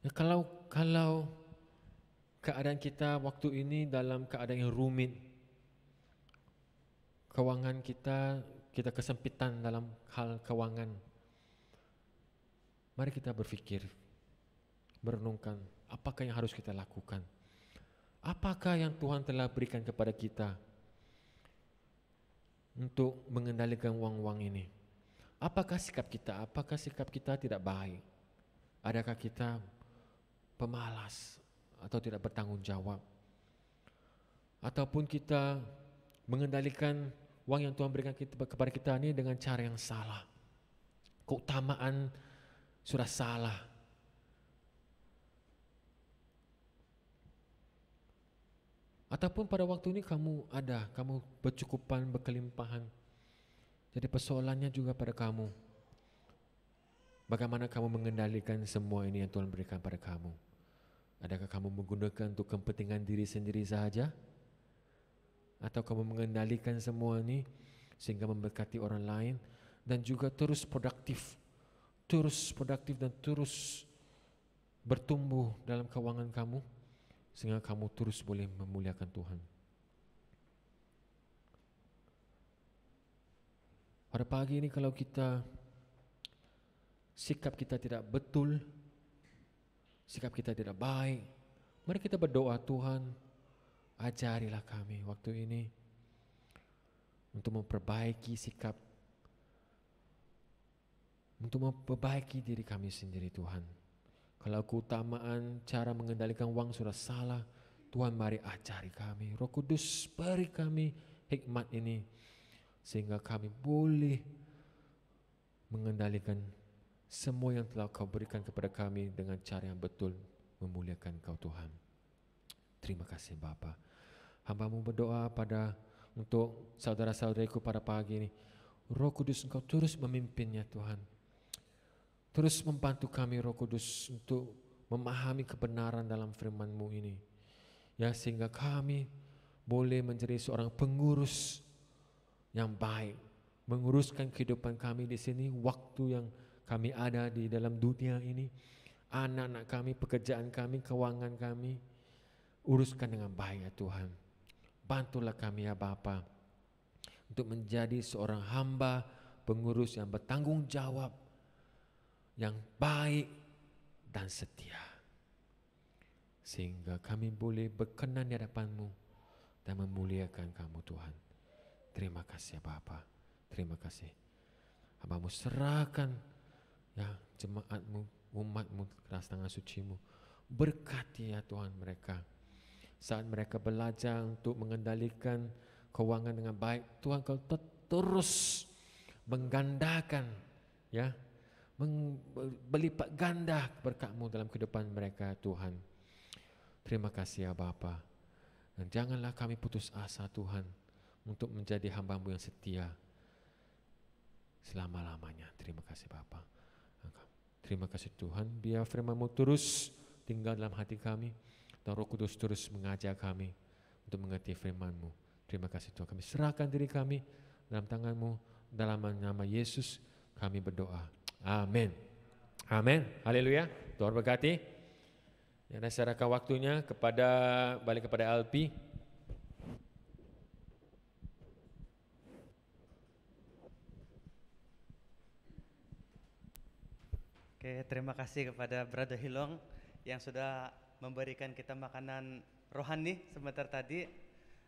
Ya, kalau keadaan kita waktu ini dalam keadaan yang rumit, keuangan kita kesempitan dalam hal keuangan, mari kita berfikir, merenungkan apakah yang harus kita lakukan. Apakah yang Tuhan telah berikan kepada kita untuk mengendalikan uang-uang ini? Apakah sikap kita? Apakah sikap kita tidak baik? Adakah kita pemalas atau tidak bertanggung jawab? Ataupun kita mengendalikan uang yang Tuhan berikan kepada kita ini dengan cara yang salah? Keutamaan sudah salah. Ataupun pada waktu ini kamu bercukupan, berkelimpahan. Jadi persoalannya juga pada kamu. Bagaimana kamu mengendalikan semua ini yang Tuhan berikan pada kamu? Adakah kamu menggunakan untuk kepentingan diri sendiri sahaja? Atau kamu mengendalikan semua ini sehingga memberkati orang lain dan juga terus produktif dan terus bertumbuh dalam keuangan kamu sehingga kamu terus boleh memuliakan Tuhan. Pada pagi ini kalau sikap kita tidak betul, sikap kita tidak baik, mari kita berdoa, Tuhan, ajarilah kami waktu ini untuk memperbaiki sikap, untuk memperbaiki diri kami sendiri, Tuhan. Kalau keutamaan cara mengendalikan uang sudah salah, Tuhan mari ajari kami. Roh Kudus beri kami hikmat ini sehingga kami boleh mengendalikan semua yang telah Kau berikan kepada kami dengan cara yang betul, memuliakan Kau Tuhan. Terima kasih Bapa. Hamba-Mu berdoa untuk saudara-saudariku pada pagi ini. Roh Kudus, Engkau terus memimpinnya Tuhan. Terus membantu kami Roh Kudus untuk memahami kebenaran dalam firman-Mu ini. Ya, sehingga kami boleh menjadi seorang pengurus yang baik, menguruskan kehidupan kami di sini, waktu yang kami ada di dalam dunia ini, anak-anak kami, pekerjaan kami, keuangan kami, uruskan dengan baik ya Tuhan. Bantulah kami ya Bapa untuk menjadi seorang hamba pengurus yang bertanggung jawab, yang baik dan setia, sehingga kami boleh berkenan di hadapan-Mu dan memuliakan Kamu Tuhan. Terima kasih ya Bapa, terima kasih. Hamba-Mu serahkan ya jemaat-Mu, umat-Mu ke dalam tangan suci-Mu. Berkati ya Tuhan mereka saat mereka belajar untuk mengendalikan keuangan dengan baik. Tuhan, Kau terus menggandakan ya, berlipat ganda berkat-Mu dalam kehidupan mereka Tuhan. Terima kasih ya Bapa. Dan janganlah kami putus asa Tuhan untuk menjadi hamba-Mu yang setia selama-lamanya. Terima kasih Bapa. Terima kasih Tuhan, biar firman-Mu terus tinggal dalam hati kami, dan Roh Kudus terus mengajar kami untuk mengerti firman-Mu. Terima kasih Tuhan, kami serahkan diri kami dalam tangan-Mu, dalam nama Yesus kami berdoa. Amin. Amin. Haleluya. Tuhan berkati. Ya, dan serahkan waktunya balik kepada Alpi. Oke, terima kasih kepada Brother Hilong yang sudah memberikan kita makanan rohani sebentar tadi.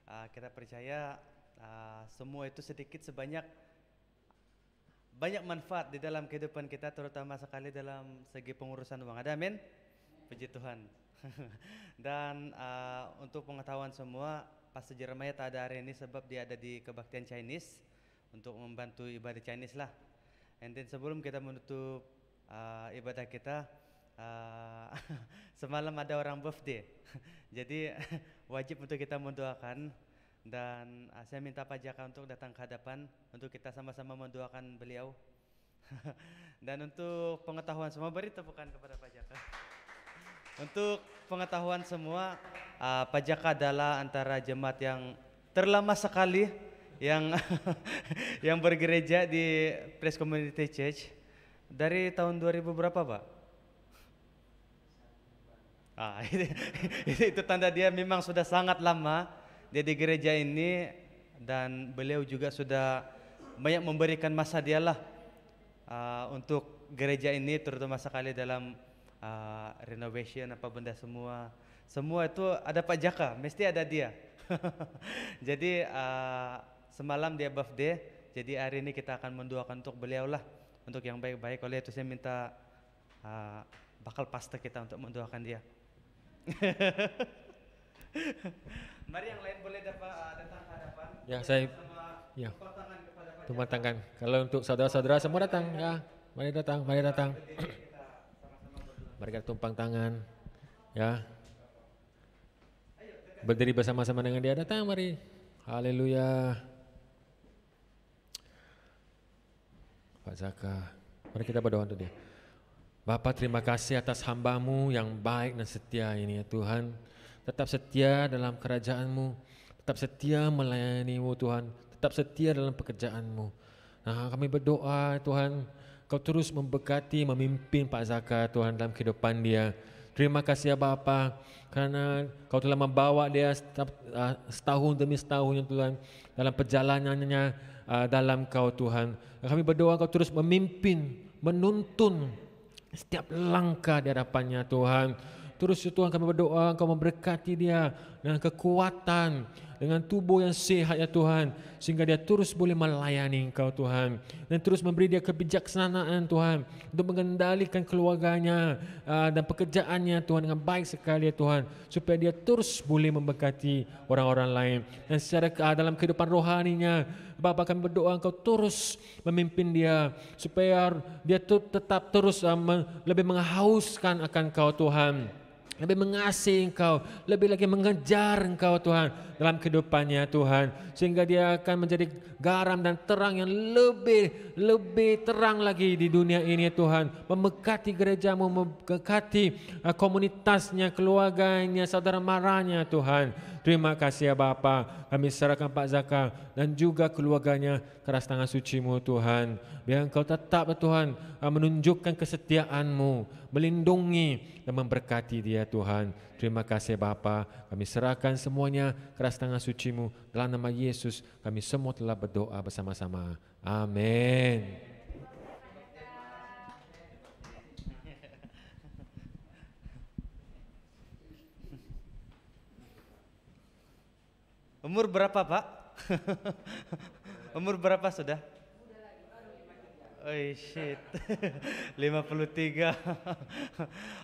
Kita percaya semua itu sedikit sebanyak banyak manfaat di dalam kehidupan kita, terutama sekali dalam segi pengurusan uang. Ada amin? Puji Tuhan. Dan untuk pengetahuan semua, Pastor Jeremiah tak ada hari ini sebab dia ada di kebaktian Chinese untuk membantu ibadah Chinese lah. And then sebelum kita menutup ibadah kita, semalam ada orang birthday. Jadi wajib untuk kita mendoakan, dan saya minta Pak Jaka untuk datang ke hadapan untuk kita sama-sama mendoakan beliau. Dan untuk pengetahuan semua, beri tepukan kepada Pak Jaka. Untuk pengetahuan semua, Pak Jaka adalah antara jemaat yang terlama sekali yang yang bergereja di Praise Community Church. Dari tahun 2000 berapa Pak? Itu tanda dia memang sudah sangat lama dia di gereja ini, dan beliau juga sudah banyak memberikan masa dialah untuk gereja ini, terutama sekali dalam renovation apa benda semua itu ada Pak Jaka, mesti ada dia. Jadi semalam dia birthday, jadi hari ini kita akan mendoakan untuk beliau lah, untuk yang baik-baik. Oleh itu saya minta bakal pastor kita untuk mendoakan dia. Mari yang lain boleh datang ke hadapan. Ya, saya tumpang tangan. Kalau untuk saudara-saudara semua datang ya. Mari datang. Mari kita tumpang tangan. Ya. Berdiri bersama-sama dengan dia, datang mari. Haleluya. Pak Zaka, mari kita berdoa untuk dia. Bapa, terima kasih atas hamba-Mu yang baik dan setia ini ya Tuhan. Tetap setia dalam kerajaan-Mu, tetap setia melayani-Mu Tuhan, tetap setia dalam pekerjaan-Mu. Nah, kami berdoa Tuhan, Kau terus memberkati, memimpin Pak Zaka Tuhan dalam kehidupan dia. Terima kasih ya Bapa, karena Kau telah membawa dia setahun demi setahun ya Tuhan dalam perjalanannya dalam Kau Tuhan. Kami berdoa Kau terus memimpin, menuntun setiap langkah di hadapannya Tuhan. Terus Tuhan kami berdoa Kau memberkati dia dengan kekuatan, dengan tubuh yang sehat ya Tuhan, sehingga dia terus boleh melayani Engkau Tuhan, dan terus memberi dia kebijaksanaan Tuhan untuk mengendalikan keluarganya dan pekerjaannya Tuhan dengan baik sekali ya Tuhan, supaya dia terus boleh memberkati orang-orang lain, dan secara dalam kehidupan rohaninya Bapa, kami berdoa Engkau terus memimpin dia, supaya dia tetap terus lebih menghauskan akan Engkau Tuhan, lebih mengasihi Engkau, lebih lagi mengejar Engkau Tuhan dalam kehidupannya Tuhan, sehingga dia akan menjadi garam dan terang yang lebih terang lagi di dunia ini Tuhan, memberkati gerejamu, memberkati komunitasnya, keluarganya, saudara maranya Tuhan. Terima kasih ya Bapa, kami serahkan Pak Zaka dan juga keluarganya ke atas tangan suci-Mu Tuhan. Biar Engkau tetap Tuhan menunjukkan kesetiaan-Mu, melindungi dan memberkati dia Tuhan. Terima kasih Bapa, kami serahkan semuanya ke atas tangan suci-Mu. Dalam nama Yesus kami semua telah berdoa bersama-sama. Amin. Umur berapa Pak? Umur berapa sudah? Oh shit, 53.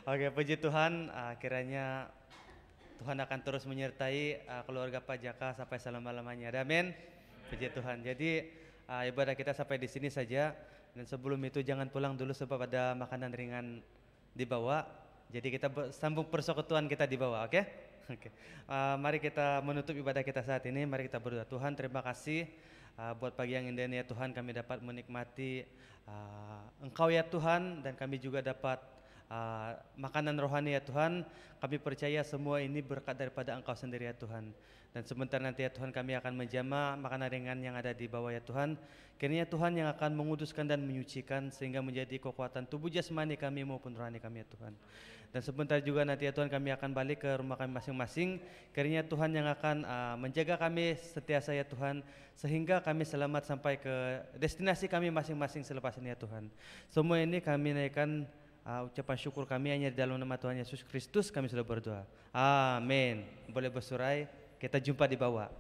Oke, puji Tuhan, kiranya Tuhan akan terus menyertai keluarga Pak Jaka sampai selama-lamanya. Amin. Puji Tuhan. Jadi ibadah kita sampai di sini saja, dan sebelum itu jangan pulang dulu sebab ada makanan ringan dibawa. Jadi kita sambung persekutuan kita di bawah, oke? Oke. Mari kita menutup ibadah kita saat ini. Mari kita berdoa. Tuhan, terima kasih buat pagi yang indah ini ya Tuhan, kami dapat menikmati Engkau ya Tuhan, dan kami juga dapat makanan rohani ya Tuhan. Kami percaya semua ini berkat daripada Engkau sendiri ya Tuhan. Dan sebentar nanti ya Tuhan kami akan menjamah makanan ringan yang ada di bawah ya Tuhan. Kiranya Tuhan yang akan menguduskan dan menyucikan sehingga menjadi kekuatan tubuh jasmani kami maupun rohani kami ya Tuhan. Dan sebentar juga nanti ya Tuhan kami akan balik ke rumah kami masing-masing. Kiranya Tuhan yang akan menjaga kami setiasa ya Tuhan, sehingga kami selamat sampai ke destinasi kami masing-masing selepas ini ya Tuhan. Semua ini kami naikkan ucapan syukur kami hanya di dalam nama Tuhan Yesus Kristus kami sudah berdoa. Amin. Boleh bersorai, kita jumpa di bawah.